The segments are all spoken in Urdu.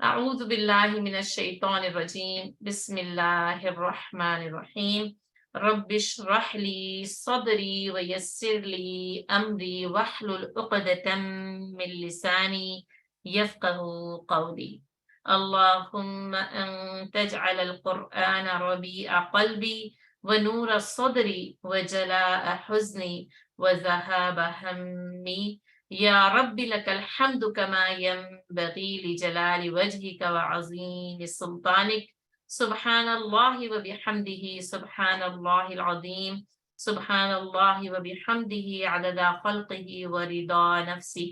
اعوذ باللہ من الشیطان الرجیم بسم اللہ الرحمن الرحیم رب اشرح لی صدری ویسر لی امری واحلل عقدۃ من لسانی یفقہ قولی اللہم انت اجعل القرآن ربیع قلبی ونور صدری وجلاء حزنی وذهاب ہمی یا رب لک الحمد کما ينبغی لجلال وجهک وعظیم سلطانک سبحان اللہ وبحمدہ سبحان اللہ العظیم سبحان اللہ وبحمدہ عدد خلقہ ورضا نفسہ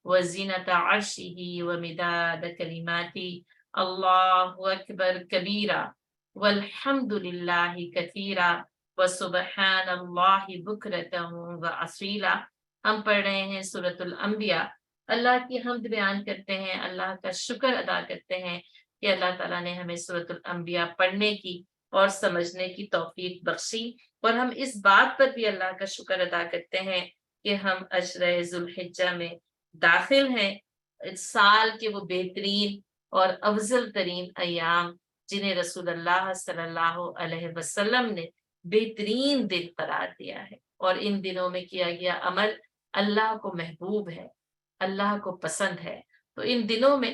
وزنۃ عرشہ ومداد کلماتہ اللہ اکبر کبیرا والحمد للہ کثیرا وسبحان اللہ بکرۃ واصیلا۔ ہم پڑھ رہے ہیں سورۃ الانبیاء۔ اللہ کی حمد بیان کرتے ہیں، اللہ کا شکر ادا کرتے ہیں کہ اللہ تعالیٰ نے ہمیں سورۃ الانبیاء پڑھنے کی اور سمجھنے کی توفیق بخشی، اور ہم اس بات پر بھی اللہ کا شکر ادا کرتے ہیں کہ ہم عشرہ ذوالحجہ میں داخل ہیں، سال کے وہ بہترین اور افضل ترین ایام جنہیں رسول اللہ صلی اللہ علیہ وسلم نے بہترین دن قرار دیا ہے، اور ان دنوں میں کیا گیا عمل اللہ کو محبوب ہے، اللہ کو پسند ہے۔ تو ان دنوں میں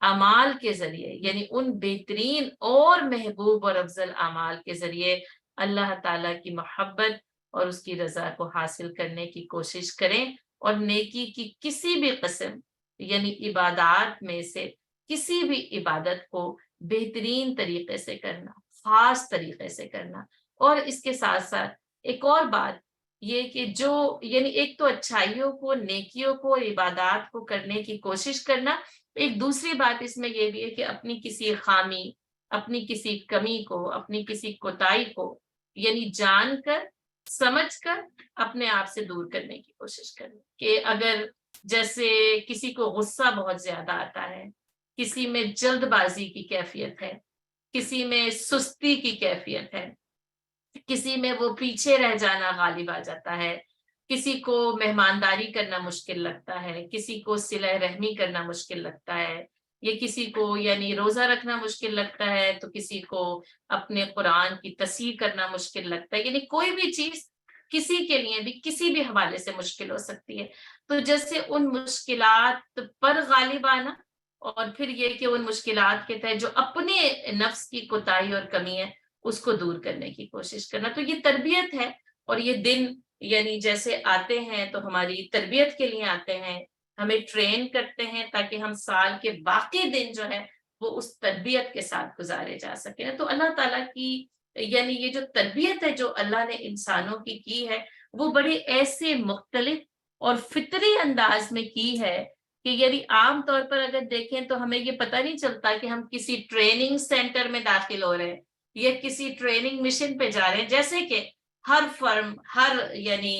اعمال کے ذریعے، یعنی ان بہترین اور محبوب اور افضل اعمال کے ذریعے اللہ تعالیٰ کی محبت اور اس کی رضا کو حاصل کرنے کی کوشش کریں، اور نیکی کی کسی بھی قسم یعنی عبادات میں سے کسی بھی عبادت کو بہترین طریقے سے کرنا، خاص طریقے سے کرنا۔ اور اس کے ساتھ ساتھ ایک اور بات یہ کہ جو یعنی ایک تو اچھائیوں کو، نیکیوں کو، عبادات کو کرنے کی کوشش کرنا، ایک دوسری بات اس میں یہ بھی ہے کہ اپنی کسی خامی، اپنی کسی کمی کو، اپنی کسی کوتاہی کو یعنی جان کر، سمجھ کر اپنے آپ سے دور کرنے کی کوشش کرنا۔ کہ اگر جیسے کسی کو غصہ بہت زیادہ آتا ہے، کسی میں جلد بازی کی کیفیت ہے، کسی میں سستی کی کیفیت ہے، کسی میں وہ پیچھے رہ جانا غالب آ جاتا ہے، کسی کو مہمانداری کرنا مشکل لگتا ہے، کسی کو صلہ رحمی کرنا مشکل لگتا ہے، یا کسی کو یعنی روزہ رکھنا مشکل لگتا ہے، تو کسی کو اپنے قرآن کی تصحیح کرنا مشکل لگتا ہے، یعنی کوئی بھی چیز کسی کے لیے بھی کسی بھی حوالے سے مشکل ہو سکتی ہے۔ تو جیسے ان مشکلات پر غالب آنا، اور پھر یہ کہ ان مشکلات کے تحت جو اپنے نفس کی کوتاہی اور کمی ہے اس کو دور کرنے کی کوشش کرنا، تو یہ تربیت ہے۔ اور یہ دن یعنی جیسے آتے ہیں تو ہماری تربیت کے لیے آتے ہیں، ہمیں ٹرین کرتے ہیں تاکہ ہم سال کے باقی دن جو ہے وہ اس تربیت کے ساتھ گزارے جا سکیں۔ تو اللہ تعالیٰ کی یعنی یہ جو تربیت ہے جو اللہ نے انسانوں کی ہے، وہ بڑے ایسے مختلف اور فطری انداز میں کی ہے کہ یعنی عام طور پر اگر دیکھیں تو ہمیں یہ پتہ نہیں چلتا کہ ہم کسی ٹریننگ سینٹر میں داخل ہو رہے ہیں یا کسی ٹریننگ مشن پہ جا رہے ہیں۔ جیسے کہ ہر فرم، ہر یعنی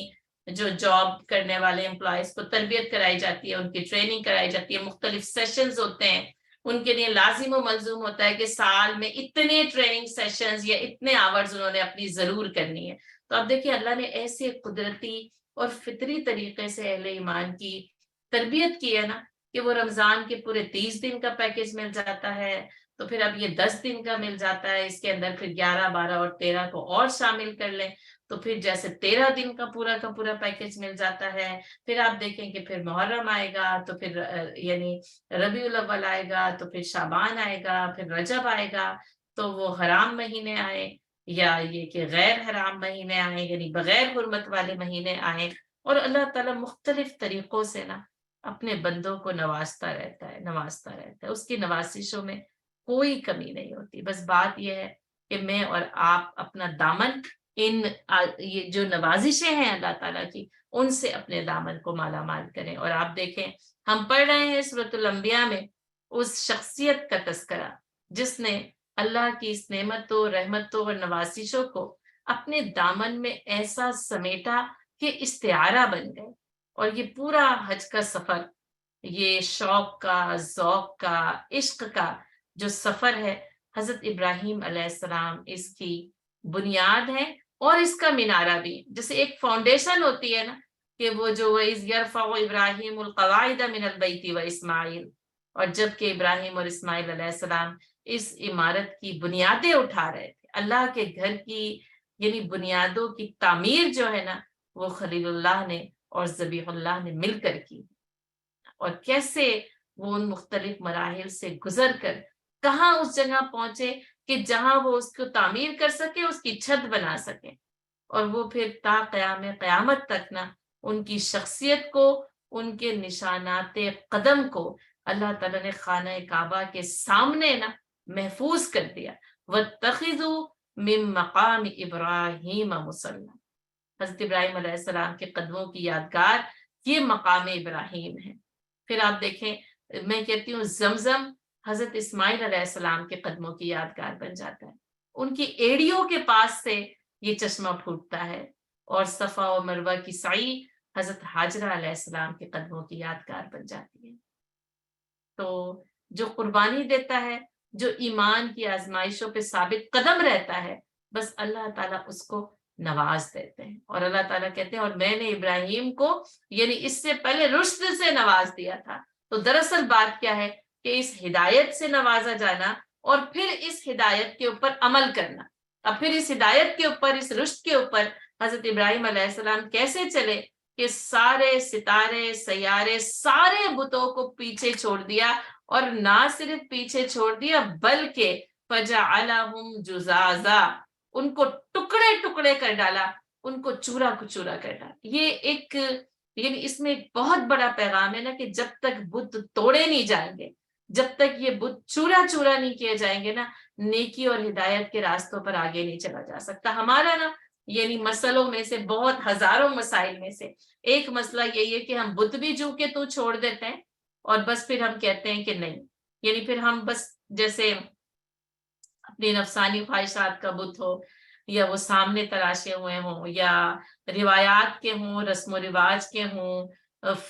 جو جاب کرنے والے امپلائیز کو تربیت کرائی جاتی ہے، ان کی ٹریننگ کرائی جاتی ہے، مختلف سیشنز ہوتے ہیں، ان کے لیے لازم و ملزوم ہوتا ہے کہ سال میں اتنے ٹریننگ سیشنز یا اتنے آورز انہوں نے اپنی ضرور کرنی ہے۔ تو اب دیکھیے اللہ نے ایسے قدرتی اور فطری طریقے سے اہل ایمان کی تربیت کی ہے نا کہ وہ رمضان کے پورے 30 دن کا پیکج مل جاتا ہے، تو پھر اب یہ 10 دن کا مل جاتا ہے، اس کے اندر پھر 11، 12 اور 13 کو اور شامل کر لیں تو پھر جیسے 13 دن کا پورا پیکج مل جاتا ہے۔ پھر آپ دیکھیں کہ پھر محرم آئے گا، تو پھر یعنی ربیع الاول آئے گا، تو پھر شعبان آئے گا، پھر رجب آئے گا، تو وہ حرام مہینے آئے یا یہ کہ غیر حرام مہینے آئے، یعنی بغیر حرمت والے مہینے آئے۔ اور اللہ تعالیٰ مختلف طریقوں سے نا اپنے بندوں کو نوازتا رہتا ہے، اس کی نوازشوں میں کوئی کمی نہیں ہوتی۔ بس بات یہ ہے کہ میں اور آپ اپنا دامن یہ جو نوازشیں ہیں اللہ تعالیٰ کی، ان سے اپنے دامن کو مالا مال کریں۔ اور آپ دیکھیں ہم پڑھ رہے ہیں سورۃ الانبیاء میں اس شخصیت کا تذکرہ جس نے اللہ کی اس نعمتوں، رحمتوں اور نوازشوں کو اپنے دامن میں ایسا سمیٹا کہ استعارہ بن گئے۔ اور یہ پورا حج کا سفر، یہ شوق کا، ذوق کا، عشق کا جو سفر ہے، حضرت ابراہیم علیہ السلام اس کی بنیاد ہے اور اس کا مینارہ بھی۔ جیسے ایک فاؤنڈیشن ہوتی ہے نا کہ وہ جو وَإِذْ يَرْفَعُ إِبْرَاهِيمُ الْقَوَاعِدَ مِنَ الْبَيْتِ وَإِسْمَاعِيلُ، اور جب کہ ابراہیم اور اسماعیل علیہ السلام اس عمارت کی بنیادیں اٹھا رہے تھے، اللہ کے گھر کی یعنی بنیادوں کی تعمیر جو ہے نا وہ خلیل اللہ نے اور ذبیح اللہ نے مل کر کی، اور کیسے وہ ان مختلف مراحل سے گزر کر کہاں اس جگہ پہنچے کہ جہاں وہ اس کو تعمیر کر سکے، اس کی چھت بنا سکے، اور وہ پھر تا قیامت تک نا ان کی شخصیت کو، ان کے نشانات قدم کو اللہ تعالیٰ نے خانہ کعبہ کے سامنے نا محفوظ کر دیا۔ وَاتَّخِذُوا مِن مَقَامِ إِبْرَاهِيمَ مُصَلًّى، حضرت ابراہیم علیہ السلام کے قدموں کی یادگار یہ مقام ابراہیم ہے۔ پھر آپ دیکھیں، میں کہتی ہوں زمزم حضرت اسماعیل علیہ السلام کے قدموں کی یادگار بن جاتا ہے، ان کی ایڑیوں کے پاس سے یہ چشمہ پھوٹتا ہے، اور صفا و مروہ کی سعی حضرت حاجرہ علیہ السلام کے قدموں کی یادگار بن جاتی ہے۔ تو جو قربانی دیتا ہے، جو ایمان کی آزمائشوں پہ ثابت قدم رہتا ہے، بس اللہ تعالیٰ اس کو نواز دیتے ہیں، اور اللہ تعالیٰ کہتے ہیں اور میں نے ابراہیم کو یعنی اس سے پہلے رشد سے نواز دیا تھا۔ تو دراصل بات کیا ہے کہ اس ہدایت سے نوازا جانا، اور پھر اس ہدایت کے اوپر عمل کرنا، اب پھر اس ہدایت کے اوپر، اس رشد کے اوپر حضرت ابراہیم علیہ السلام کیسے چلے کہ سارے ستارے سیارے سارے بتوں کو پیچھے چھوڑ دیا، اور نہ صرف پیچھے چھوڑ دیا بلکہ فجعلہم جزازا، ان کو ٹکڑے ٹکڑے کر ڈالا، ان کو چورا کچورا کر ڈالا۔ یہ ایک یعنی اس میں ایک بہت بڑا پیغام ہے نا کہ جب تک بت توڑے نہیں جائیں گے، جب تک یہ بت چورا چورا نہیں کیے جائیں گے نا، نیکی اور ہدایت کے راستوں پر آگے نہیں چلا جا سکتا۔ ہمارا نا یعنی مسئلوں میں سے، بہت ہزاروں مسائل میں سے ایک مسئلہ یہی ہے کہ ہم بت بھی جو کہ تو چھوڑ دیتے ہیں، اور بس پھر ہم کہتے ہیں کہ نہیں، یعنی پھر ہم بس جیسے اپنی نفسانی خواہشات کا بت ہو، یا وہ سامنے تراشے ہوئے ہوں، یا روایات کے ہوں، رسم و رواج کے ہوں،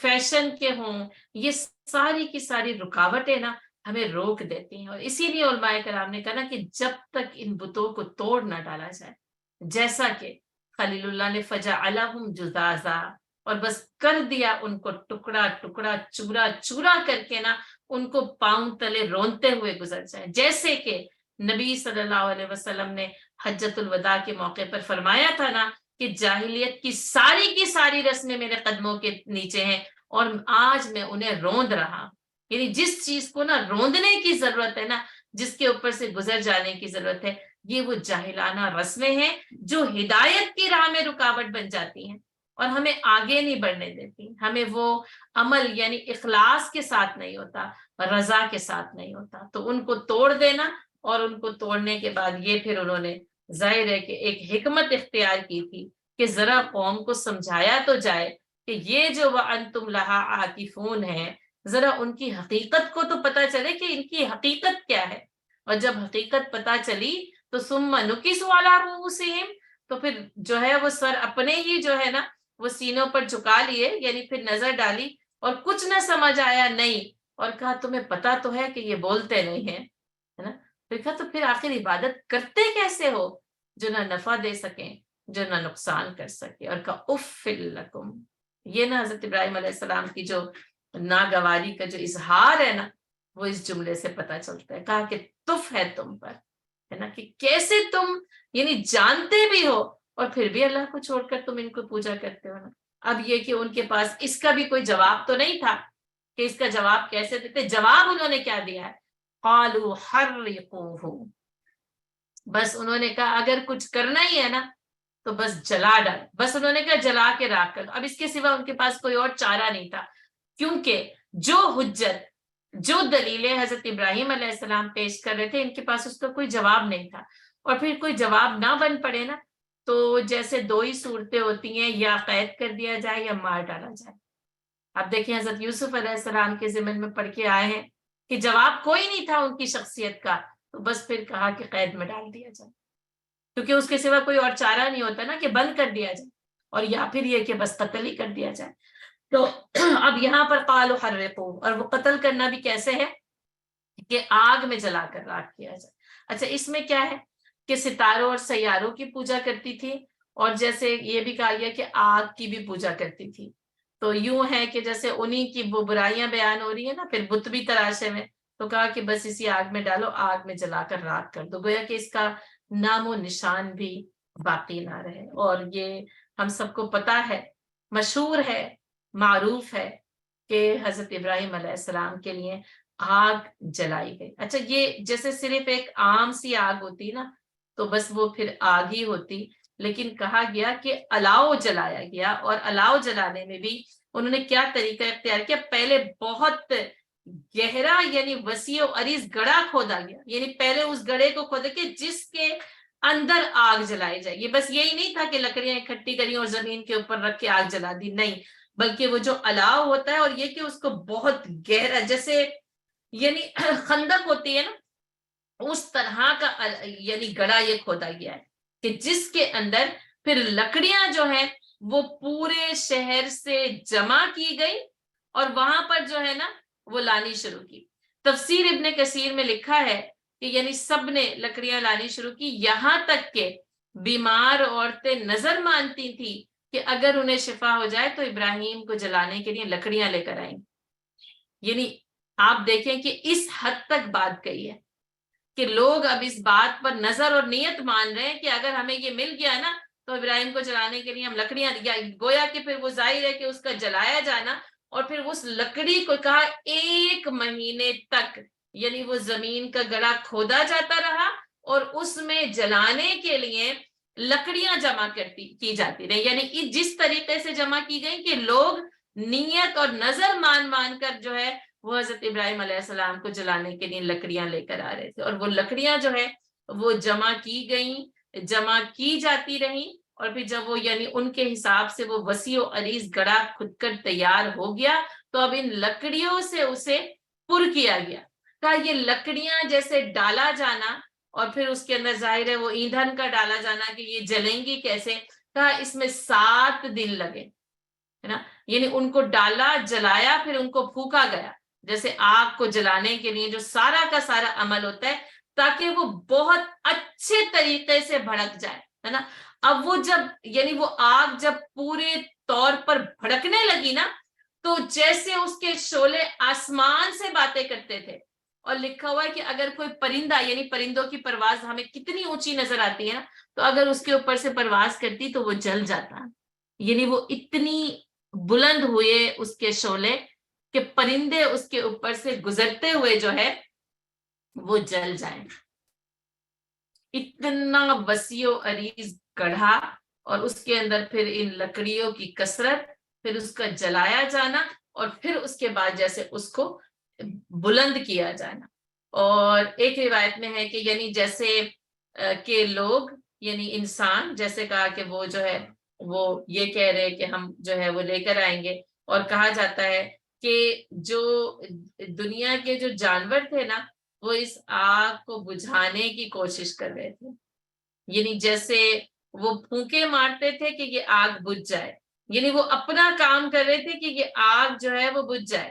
فیشن کے ہوں، یہ ساری کی ساری رکاوٹیں نا ہمیں روک دیتی ہیں۔ اور اسی لیے علماء کرام نے کہا نا کہ جب تک ان بتوں کو توڑ نہ ڈالا جائے، جیسا کہ خلیل اللہ نے فجعلہم جزازا، اور بس کر دیا ان کو ٹکڑا ٹکڑا چورا چورا کر کے نا ان کو پاؤں تلے رونتے ہوئے گزر جائے، جیسے کہ نبی صلی اللہ علیہ وسلم نے حجت الوداع کے موقع پر فرمایا تھا نا کہ جاہلیت کی ساری رسمیں میرے قدموں کے نیچے ہیں، اور آج میں انہیں روند رہا۔ یعنی جس چیز کو نا روندنے کی ضرورت ہے نا، جس کے اوپر سے گزر جانے کی ضرورت ہے، یہ وہ جاہلانہ رسمیں ہیں جو ہدایت کی راہ میں رکاوٹ بن جاتی ہیں اور ہمیں آگے نہیں بڑھنے دیتی۔ ہمیں وہ عمل یعنی اخلاص کے ساتھ نہیں ہوتا، رضا کے ساتھ نہیں ہوتا، تو ان کو توڑ دینا، اور ان کو توڑنے کے بعد یہ پھر انہوں نے ظاہر ہے کہ ایک حکمت اختیار کی تھی کہ ذرا قوم کو سمجھایا تو جائے کہ یہ جو وَأَنْتُمْ لَهَا عَاكِفُونَ ہے، ذرا ان کی حقیقت کو تو پتہ چلے کہ ان کی حقیقت کیا ہے۔ اور جب حقیقت پتہ چلی تو ثُمَّ نُكِسُوا عَلَىٰ رُءُوسِهِمْ، تو پھر جو ہے وہ سر اپنے ہی جو ہے نا وہ سینوں پر جھکا لیے، یعنی پھر نظر ڈالی اور کچھ نہ سمجھ آیا نہیں، اور کہا تمہیں پتہ تو ہے کہ یہ بولتے نہیں ہیں، ہے نا؟ پھر کہا تو پھر آخر عبادت کرتے کیسے ہو جو نہ نفع دے سکیں، جو نہ نقصان کر سکے؟ اور کہا اف لکم، یہ نا حضرت ابراہیم علیہ السلام کی جو ناگواری کا جو اظہار ہے نا وہ اس جملے سے پتہ چلتا ہے۔ کہا کہ تف ہے تم پر، ہے نا، کہ کیسے تم یعنی جانتے بھی ہو اور پھر بھی اللہ کو چھوڑ کر تم ان کو پوجا کرتے ہو نا۔ اب یہ کہ ان کے پاس اس کا بھی کوئی جواب تو نہیں تھا کہ اس کا جواب کیسے دیتے۔ جواب انہوں نے کیا دیا ہے؟ قالوا حرقوه، بس انہوں نے کہا اگر کچھ کرنا ہی ہے نا تو بس جلا ڈال، بس انہوں نے کہا جلا کے راکھ کر۔ اب اس کے سوا ان کے پاس کوئی اور چارہ نہیں تھا، کیونکہ جو حجت، جو دلیلیں حضرت ابراہیم علیہ السلام پیش کر رہے تھے ان کے پاس اس کا کوئی جواب نہیں تھا، اور پھر کوئی جواب نہ بن پڑے نا تو جیسے دو ہی صورتیں ہوتی ہیں، یا قید کر دیا جائے یا مار ڈالا جائے۔ اب دیکھیں حضرت یوسف علیہ السلام کے ذمن میں پڑھ کے آئے ہیں کہ جواب کوئی نہیں تھا ان کی شخصیت کا، تو بس پھر کہا کہ قید میں ڈال دیا جائے، کیونکہ اس کے سوا کوئی اور چارہ نہیں ہوتا نا کہ بند کر دیا جائے، اور یا پھر یہ کہ بس قتل ہی کر دیا جائے۔ تو اب یہاں پر قالوا حرقوا، اور وہ قتل کرنا بھی کیسے ہے کہ آگ میں جلا کر راکھ کیا جائے۔ اچھا، اس میں کیا ہے کہ ستاروں اور سیاروں کی پوجا کرتی تھی، اور جیسے یہ بھی کہا گیا کہ آگ کی بھی پوجا کرتی تھی۔ تو یوں ہے کہ جیسے انہی کی وہ برائیاں بیان ہو رہی ہیں نا، پھر بت بھی تراشے میں، تو کہا کہ بس اسی آگ میں ڈالو، آگ میں جلا کر راکھ کر دو، گویا کہ اس کا نام و نشان بھی باقی نہ رہے۔ اور یہ ہم سب کو پتا ہے، مشہور ہے، معروف ہے کہ حضرت ابراہیم علیہ السلام کے لیے آگ جلائی گئی۔ اچھا، یہ جیسے صرف ایک عام سی آگ ہوتی نا تو بس وہ پھر آگ ہی ہوتی، لیکن کہا گیا کہ الاؤ جلایا گیا، اور الاؤ جلانے میں بھی انہوں نے کیا طریقہ اختیار کیا، پہلے بہت گہرا یعنی وسیع و عریض گڑھا کھودا گیا، یعنی پہلے اس گڑھے کو کھودا کہ جس کے اندر آگ جلائی جائے گی۔ بس یہی نہیں تھا کہ لکڑیاں اکٹھی کری اور زمین کے اوپر رکھ کے آگ جلا دی، نہیں، بلکہ وہ جو الاؤ ہوتا ہے، اور یہ کہ اس کو بہت گہرا، جیسے یعنی خندق ہوتی ہے نا، اس طرح کا یعنی گڑھا یہ کھودا گیا ہے کہ جس کے اندر پھر لکڑیاں جو ہیں وہ پورے شہر سے جمع کی گئی، اور وہاں پر جو ہے نا وہ لانی شروع کی۔ تفسیر ابن کثیر میں لکھا ہے کہ یعنی سب نے لکڑیاں لانی شروع کی، یہاں تک کہ بیمار عورتیں نظر مانتی تھی کہ اگر انہیں شفا ہو جائے تو ابراہیم کو جلانے کے لیے لکڑیاں لے کر آئیں۔ یعنی آپ دیکھیں کہ اس حد تک بات کہی ہے کہ لوگ اب اس بات پر نظر اور نیت مان رہے ہیں کہ اگر ہمیں یہ مل گیا نا تو ابراہیم کو جلانے کے لیے ہم لکڑیاں، گویا کہ پھر وہ ظاہر ہے کہ اس کا جلایا جانا، اور پھر اس لکڑی کو کہا 1 مہینے تک یعنی وہ زمین کا گڑھا کھودا جاتا رہا، اور اس میں جلانے کے لیے لکڑیاں جمع کی جاتی رہی، یعنی جس طریقے سے جمع کی گئی کہ لوگ نیت اور نظر مان کر جو ہے وہ حضرت ابراہیم علیہ السلام کو جلانے کے لیے لکڑیاں لے کر آ رہے تھے، اور وہ لکڑیاں جو ہے وہ جمع کی گئیں، جمع کی جاتی رہیں، اور پھر جب وہ یعنی ان کے حساب سے وہ وسیع و عریض گڑھا کھود کر تیار ہو گیا تو اب ان لکڑیوں سے اسے پر کیا گیا۔ کہا یہ لکڑیاں جیسے ڈالا جانا اور پھر اس کے اندر ظاہر ہے وہ ایندھن کا ڈالا جانا کہ یہ جلیں گی کیسے، کہا اس میں 7 دن لگے، ہے نا، یعنی ان کو ڈالا، جلایا، پھر ان کو پھونکا گیا، جیسے آگ کو جلانے کے لیے جو سارا کا سارا عمل ہوتا ہے تاکہ وہ بہت اچھے طریقے سے بھڑک جائے، ہے نا۔ اب وہ جب یعنی وہ آگ جب پورے طور پر بھڑکنے لگی نا تو جیسے اس کے شعلے آسمان سے باتیں کرتے تھے، اور لکھا ہوا ہے کہ اگر کوئی پرندہ یعنی پرندوں کی پرواز ہمیں کتنی اونچی نظر آتی ہے نا، تو اگر اس کے اوپر سے پرواز کرتی تو وہ جل جاتا، یعنی وہ اتنی بلند ہوئے اس کے شعلے کہ پرندے اس کے اوپر سے گزرتے ہوئے جو ہے وہ جل جائیں۔ اتنا وسیع و عریض گڑھا، اور اس کے اندر پھر ان لکڑیوں کی کثرت، پھر اس کا جلایا جانا، اور پھر اس کے بعد جیسے اس کو بلند کیا جانا۔ اور ایک روایت میں ہے کہ یعنی جیسے کہ لوگ یعنی انسان جیسے کہا کہ وہ جو ہے وہ یہ کہہ رہے کہ ہم جو ہے وہ لے کر آئیں گے، اور کہا جاتا ہے کہ جو دنیا کے جو جانور تھے نا وہ اس آگ کو بجھانے کی کوشش کر رہے تھے، یعنی جیسے وہ پھونکے مارتے تھے کہ یہ آگ بجھ جائے، یعنی وہ اپنا کام کر رہے تھے کہ یہ آگ جو ہے وہ بجھ جائے۔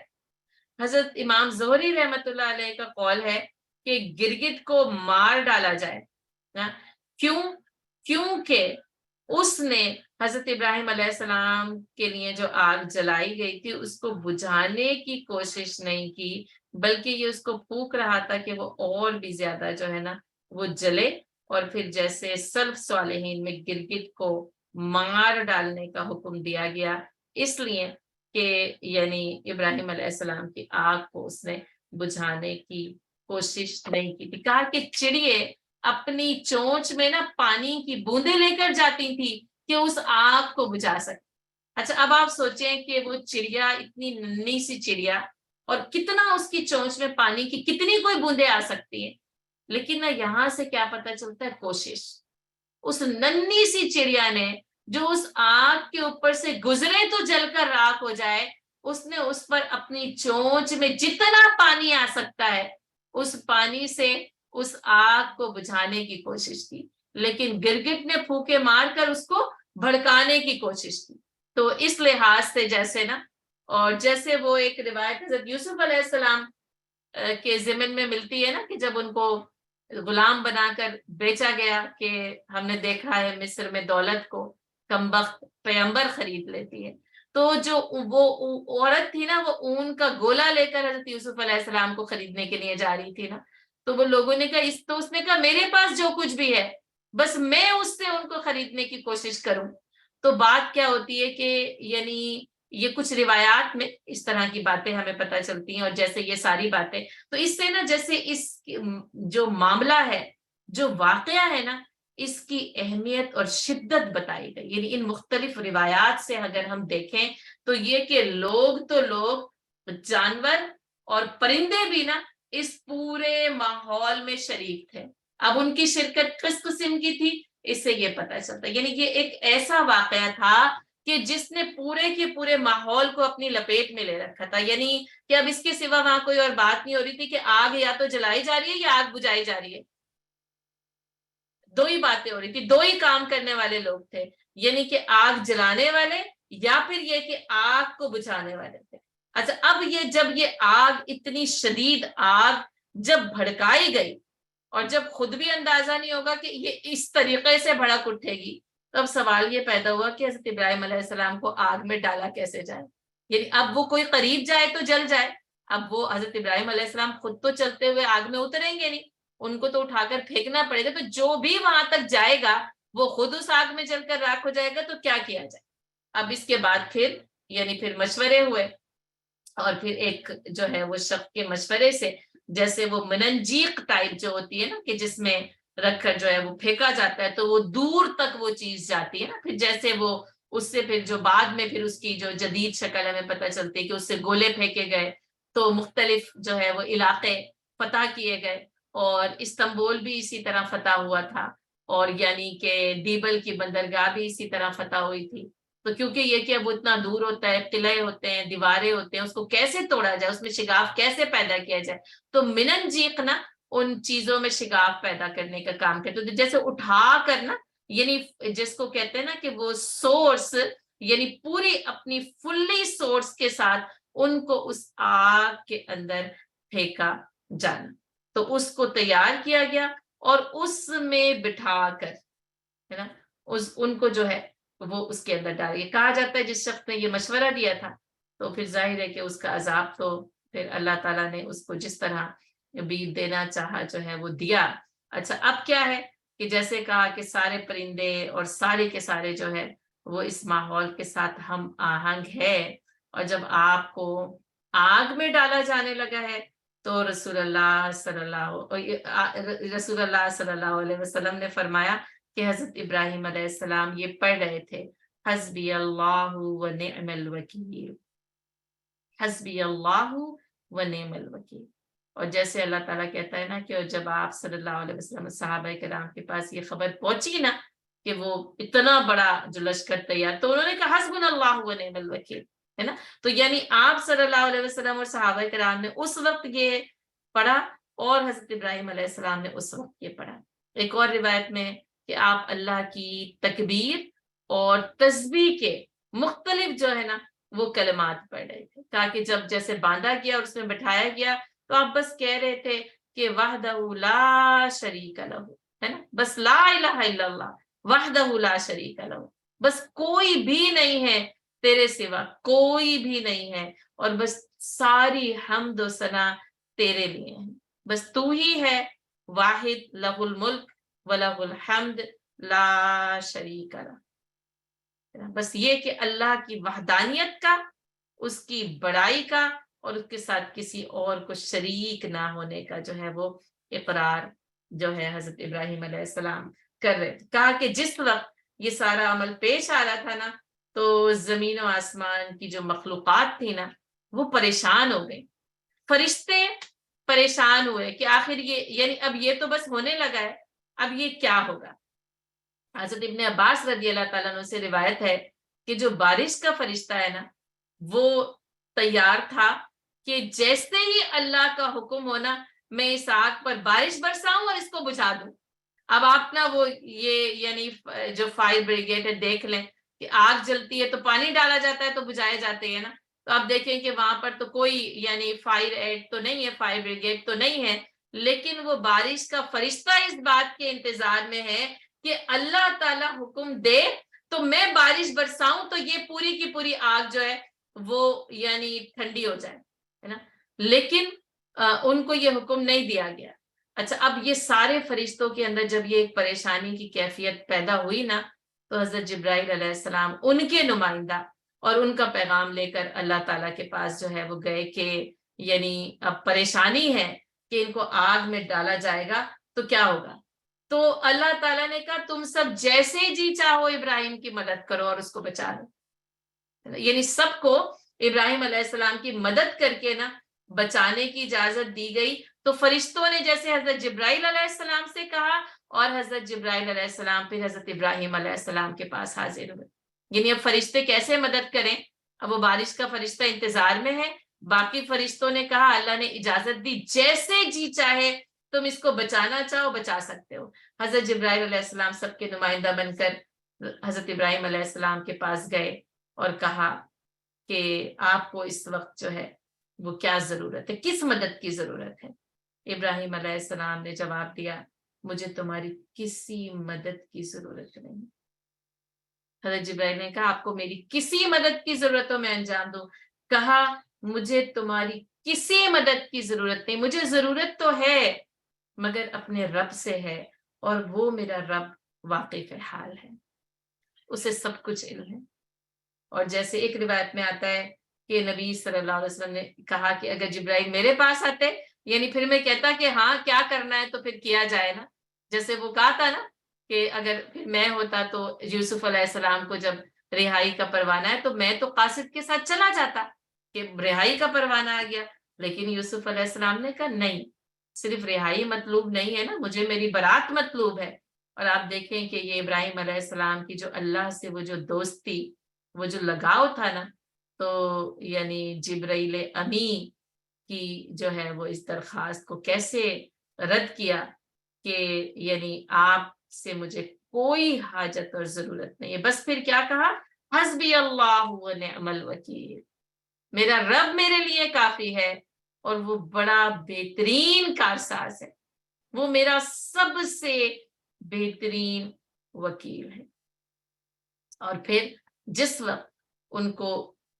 حضرت امام زہری رحمت اللہ علیہ کا قول ہے کہ گرگٹ کو مار ڈالا جائے، کیونکہ اس نے حضرت ابراہیم علیہ السلام کے لیے جو آگ جلائی گئی تھی اس کو بجھانے کی کوشش نہیں کی، بلکہ یہ اس کو پھونک رہا تھا کہ وہ اور بھی زیادہ جو ہے نا وہ جلے، اور پھر جیسے سلف صالحین میں گرگٹ کو مار ڈالنے کا حکم دیا گیا، اس لیے کہ یعنی ابراہیم علیہ السلام کی آگ کو اس نے بجھانے کی کوشش نہیں کی تھی۔ کہا کہ چڑیے اپنی چونچ میں نا پانی کی بوندیں لے کر جاتی تھی کہ اس آگ کو بجھا سکے۔ اچھا اب آپ سوچیں کہ وہ چڑیا اتنی ننھی سی چڑیا، اور کتنا اس کی چونچ میں پانی کی کتنی کوئی بوندیں آ سکتی ہیں، لیکن نہ یہاں سے کیا پتہ چلتا ہے کوشش اس ننھی سی چڑیا نے جو اس آگ کے اوپر سے گزرے تو جل کر راکھ ہو جائے، اس نے اس پر اپنی چونچ میں جتنا پانی آ سکتا ہے اس پانی سے اس آگ کو بجھانے کی کوشش کی، لیکن گرگٹ نے پھونکے مار کر اس کو بھڑکانے کی کوشش کی۔ تو اس لحاظ سے جیسے نا، اور جیسے وہ ایک روایت حضرت یوسف علیہ السلام کے ضمن میں ملتی ہے نا کہ جب ان کو غلام بنا کر بیچا گیا کہ ہم نے دیکھا ہے مصر میں دولت کو کمبخت پیغمبر خرید لیتی ہے، تو جو وہ عورت تھی نا وہ اون کا گولا لے کر حضرت یوسف علیہ السلام کو خریدنے کے لیے جا رہی تھی نا، تو وہ لوگوں نے کہا تو اس نے کہا میرے پاس جو کچھ بھی ہے بس میں اس سے ان کو خریدنے کی کوشش کروں. تو بات کیا ہوتی ہے کہ یعنی یہ کچھ روایات میں اس طرح کی باتیں ہمیں پتہ چلتی ہیں، اور جیسے یہ ساری باتیں تو اس سے نا جیسے اس جو معاملہ ہے، جو واقعہ ہے نا، اس کی اہمیت اور شدت بتائی گئی. یعنی ان مختلف روایات سے اگر ہم دیکھیں تو یہ کہ لوگ تو لوگ، جانور اور پرندے بھی نا اس پورے ماحول میں شریک تھے. اب ان کی شرکت کس قسم کی تھی اس سے یہ پتہ چلتا ہے. یعنی یہ ایک ایسا واقعہ تھا کہ جس نے پورے کے پورے ماحول کو اپنی لپیٹ میں لے رکھا تھا. یعنی کہ اب اس کے سوا وہاں کوئی اور بات نہیں ہو رہی تھی کہ آگ یا تو جلائی جا رہی ہے یا آگ بجھائی جا رہی ہے. دو ہی باتیں ہو رہی تھی، دو ہی کام کرنے والے لوگ تھے، یعنی کہ آگ جلانے والے یا پھر یہ کہ آگ کو بجھانے والے تھے. اچھا اب یہ جب یہ آگ، اتنی شدید آگ جب بھڑکائی گئی اور جب خود بھی اندازہ نہیں ہوگا کہ یہ اس طریقے سے بھڑک اٹھے گی، تو اب سوال یہ پیدا ہوا کہ حضرت ابراہیم علیہ السلام کو آگ میں ڈالا کیسے جائے. یعنی اب وہ کوئی قریب جائے تو جل جائے، اب وہ حضرت ابراہیم علیہ السلام خود تو چلتے ہوئے آگ میں اتریں گے نہیں، ان کو تو اٹھا کر پھینکنا پڑے گا. تو جو بھی وہاں تک جائے گا وہ خود اس آگ میں جل کر راکھ ہو جائے گا. تو کیا کیا جائے؟ اب اس کے بعد پھر یعنی پھر مشورے ہوئے، اور پھر ایک جو ہے وہ شخص کے مشورے سے، جیسے وہ مننجیق ٹائپ جو ہوتی ہے نا کہ جس میں رکھ کر جو ہے وہ پھینکا جاتا ہے تو وہ دور تک وہ چیز جاتی ہے نا، پھر جیسے وہ اس سے پھر جو بعد میں پھر اس کی جو جدید شکل ہمیں پتہ چلتی ہے کہ اس سے گولے پھینکے گئے تو مختلف جو ہے وہ علاقے فتح کیے گئے، اور استنبول بھی اسی طرح فتح ہوا تھا، اور یعنی کہ دیبل کی بندرگاہ بھی اسی طرح فتح ہوئی تھی. تو کیونکہ یہ کہ اب وہ اتنا دور ہوتا ہے، قلعے ہوتے ہیں، دیواریں ہوتے ہیں، اس کو کیسے توڑا جائے، اس میں شگاف کیسے پیدا کیا جائے، تو مننجیق نا ان چیزوں میں شگاف پیدا کرنے کا کام کرتے. تو جیسے اٹھا کر نا، یعنی جس کو کہتے ہیں نا کہ وہ سورس، یعنی پوری اپنی فلی سورس کے ساتھ ان کو اس آگ کے اندر پھینکا جانا. تو اس کو تیار کیا گیا اور اس میں بٹھا کر ہے نا ان کو جو ہے وہ اس کے اندر ڈال. یہ کہا جاتا ہے جس شخص نے یہ مشورہ دیا تھا تو پھر ظاہر ہے کہ اس کا عذاب تو پھر اللہ تعالیٰ نے اس کو جس طرح بھی دینا چاہا جو ہے وہ دیا. اچھا اب کیا ہے کہ جیسے کہا کہ سارے پرندے اور سارے کے سارے جو ہے وہ اس ماحول کے ساتھ ہم آہنگ ہے، اور جب آپ کو آگ میں ڈالا جانے لگا ہے تو رسول اللہ صلی اللہ علیہ وسلم نے فرمایا کہ حضرت ابراہیم علیہ السلام یہ پڑھ رہے تھے حسبی اللہ و نعم الوکیل، حسبی اللہ و نعم الوکیل. اور جیسے اللہ تعالیٰ کہتا ہے نا کہ جب آپ صلی اللہ علیہ وسلم صحابہ کرام کے پاس یہ خبر پہنچی نا کہ وہ اتنا بڑا جو لشکر تیار، تو انہوں نے کہا حسبنا اللہ و نعم الوکیل، ہے نا. تو یعنی آپ صلی اللہ علیہ وسلم اور صحابہ کرام نے اس وقت یہ پڑھا اور حضرت ابراہیم علیہ السلام نے اس وقت یہ پڑھا. ایک اور روایت میں کہ آپ اللہ کی تکبیر اور تسبیح کے مختلف جو ہے نا وہ کلمات پڑھ رہے تھے، تاکہ جب جیسے باندھا گیا اور اس میں بٹھایا گیا تو آپ بس کہہ رہے تھے کہ وحدہ لا شریک لہ، ہے نا، بس لا الہ الا اللہ وحدہ لا شریک لہ، بس کوئی بھی نہیں ہے تیرے سوا، کوئی بھی نہیں ہے، اور بس ساری حمد و ثنا تیرے لیے ہیں، بس تو ہی ہے واحد، لہ الملک ولہ الحمد لا شریک لہ. بس یہ کہ اللہ کی وحدانیت کا، اس کی بڑائی کا اور اس کے ساتھ کسی اور کو شریک نہ ہونے کا جو ہے وہ اقرار جو ہے حضرت ابراہیم علیہ السلام کر رہے تھے. کہا کہ جس وقت یہ سارا عمل پیش آ رہا تھا نا تو زمین و آسمان کی جو مخلوقات تھی نا وہ پریشان ہو گئی، فرشتے پریشان ہوئے کہ آخر یہ یعنی اب یہ تو بس ہونے لگا ہے، اب یہ کیا ہوگا. حضرت ابن عباس رضی اللہ تعالیٰ عنہ سے روایت ہے کہ جو بارش کا فرشتہ ہے نا وہ تیار تھا کہ جیسے ہی اللہ کا حکم ہونا میں اس آگ پر بارش برساؤں اور اس کو بجھا دوں. اب آپ نا وہ یہ یعنی جو فائر بریگیڈ ہے دیکھ لیں کہ آگ جلتی ہے تو پانی ڈالا جاتا ہے تو بجھائے جاتے ہیں نا، تو آپ دیکھیں کہ وہاں پر تو کوئی یعنی فائر ایڈ تو نہیں ہے، فائر بریگیڈ تو نہیں ہے، لیکن وہ بارش کا فرشتہ اس بات کے انتظار میں ہے کہ اللہ تعالیٰ حکم دے تو میں بارش برساؤں تو یہ پوری کی پوری آگ جو ہے وہ یعنی ٹھنڈی ہو جائے، ہے نا، لیکن ان کو یہ حکم نہیں دیا گیا۔ اچھا، اب یہ سارے فرشتوں کے اندر جب یہ ایک پریشانی کی کیفیت پیدا ہوئی نا، تو حضرت جبرائیل علیہ السلام ان کے نمائندہ اور ان کا پیغام لے کر اللہ تعالیٰ کے پاس جو ہے وہ گئے کہ یعنی اب پریشانی ہے کہ ان کو آگ میں ڈالا جائے گا تو کیا ہوگا؟ تو اللہ تعالیٰ نے کہا تم سب جیسے جی چاہو ابراہیم کی مدد کرو اور اس کو بچا لو، یعنی سب کو ابراہیم علیہ السلام کی مدد کر کے نا بچانے کی اجازت دی گئی۔ تو فرشتوں نے جیسے حضرت جبرائیل علیہ السلام سے کہا، اور حضرت جبرائیل علیہ السلام پھر حضرت ابراہیم علیہ السلام کے پاس حاضر ہوئے۔ یعنی اب فرشتے کیسے مدد کریں؟ اب وہ بارش کا فرشتہ انتظار میں ہے، باقی فرشتوں نے کہا اللہ نے اجازت دی جیسے جی چاہے تم اس کو بچانا چاہو بچا سکتے ہو۔ حضرت جبرائیل علیہ السلام سب کے نمائندہ بن کر حضرت ابراہیم علیہ السلام کے پاس گئے اور کہا کہ آپ کو اس وقت جو ہے وہ کیا ضرورت ہے، کس مدد کی ضرورت ہے؟ ابراہیم علیہ السلام نے جواب دیا مجھے تمہاری کسی مدد کی ضرورت نہیں۔ حضرت جبرائیل نے کہا آپ کو میری کسی مدد کی ضرورت ہو میں انجام دوں؟ کہا مجھے تمہاری کسی مدد کی ضرورت نہیں، مجھے ضرورت تو ہے مگر اپنے رب سے ہے، اور وہ میرا رب واقف حال ہے، اسے سب کچھ علم ہے۔ اور جیسے ایک روایت میں آتا ہے کہ نبی صلی اللہ علیہ وسلم نے کہا کہ اگر جبرائیل میرے پاس آتے یعنی پھر میں کہتا کہ ہاں کیا کرنا ہے تو پھر کیا جائے نا، جیسے وہ کہا تھا نا کہ اگر پھر میں ہوتا تو یوسف علیہ السلام کو جب رہائی کا پروانہ ہے تو میں تو قاصد کے ساتھ چلا جاتا کہ رہائی کا پروانہ آ گیا، لیکن یوسف علیہ السلام نے کہا نہیں، صرف رہائی مطلوب نہیں ہے نا، مجھے میری برات مطلوب ہے۔ اور آپ دیکھیں کہ یہ ابراہیم علیہ السلام کی جو اللہ سے وہ جو دوستی، وہ جو لگاؤ تھا نا، تو یعنی جبرائیل امی کی جو ہے وہ اس درخواست کو کیسے رد کیا کہ یعنی آپ سے مجھے کوئی حاجت اور ضرورت نہیں ہے، بس پھر کیا کہا حسبی اللہ و نعم الوکیل، میرا رب میرے لیے کافی ہے اور وہ بڑا بہترین کارساز ہے، وہ میرا سب سے بہترین وکیل ہے۔ اور پھر جس وقت ان کو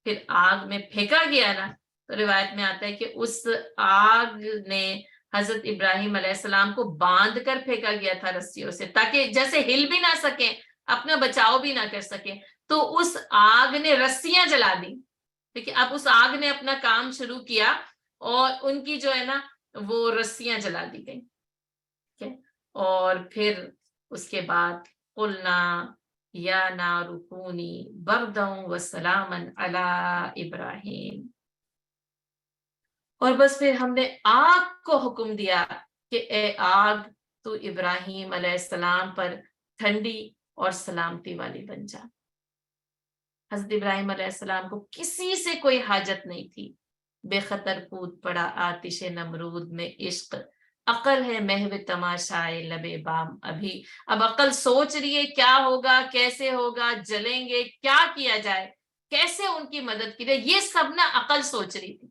پھر آگ میں پھینکا گیا نا، تو روایت میں آتا ہے کہ اس آگ نے حضرت ابراہیم علیہ السلام کو باندھ کر پھینکا گیا تھا رسیوں سے، تاکہ جیسے ہل بھی نہ سکیں، اپنا بچاؤ بھی نہ کر سکیں، تو اس آگ نے رسیاں جلا دی۔ دیکھیں اب اس آگ نے اپنا کام شروع کیا اور ان کی جو ہے نا وہ رسیاں جلا دی گئی، اور پھر اس کے بعد قلنا یا نار کونی بردا وسلاما علی ابراہیم، اور بس پھر ہم نے آگ کو حکم دیا کہ اے آگ تو ابراہیم علیہ السلام پر ٹھنڈی اور سلامتی والی بن جا۔ حضرت ابراہیم علیہ السلام کو کسی سے کوئی حاجت نہیں تھی، بے خطر کود پڑا آتش نمرود میں عشق، عقل ہے محو تماشائے لبے بام ابھی، اب عقل سوچ رہی ہے کیا ہوگا، کیسے ہوگا، جلیں گے، کیا کیا جائے، کیسے ان کی مدد کی جائے، یہ سب نا عقل سوچ رہی تھی،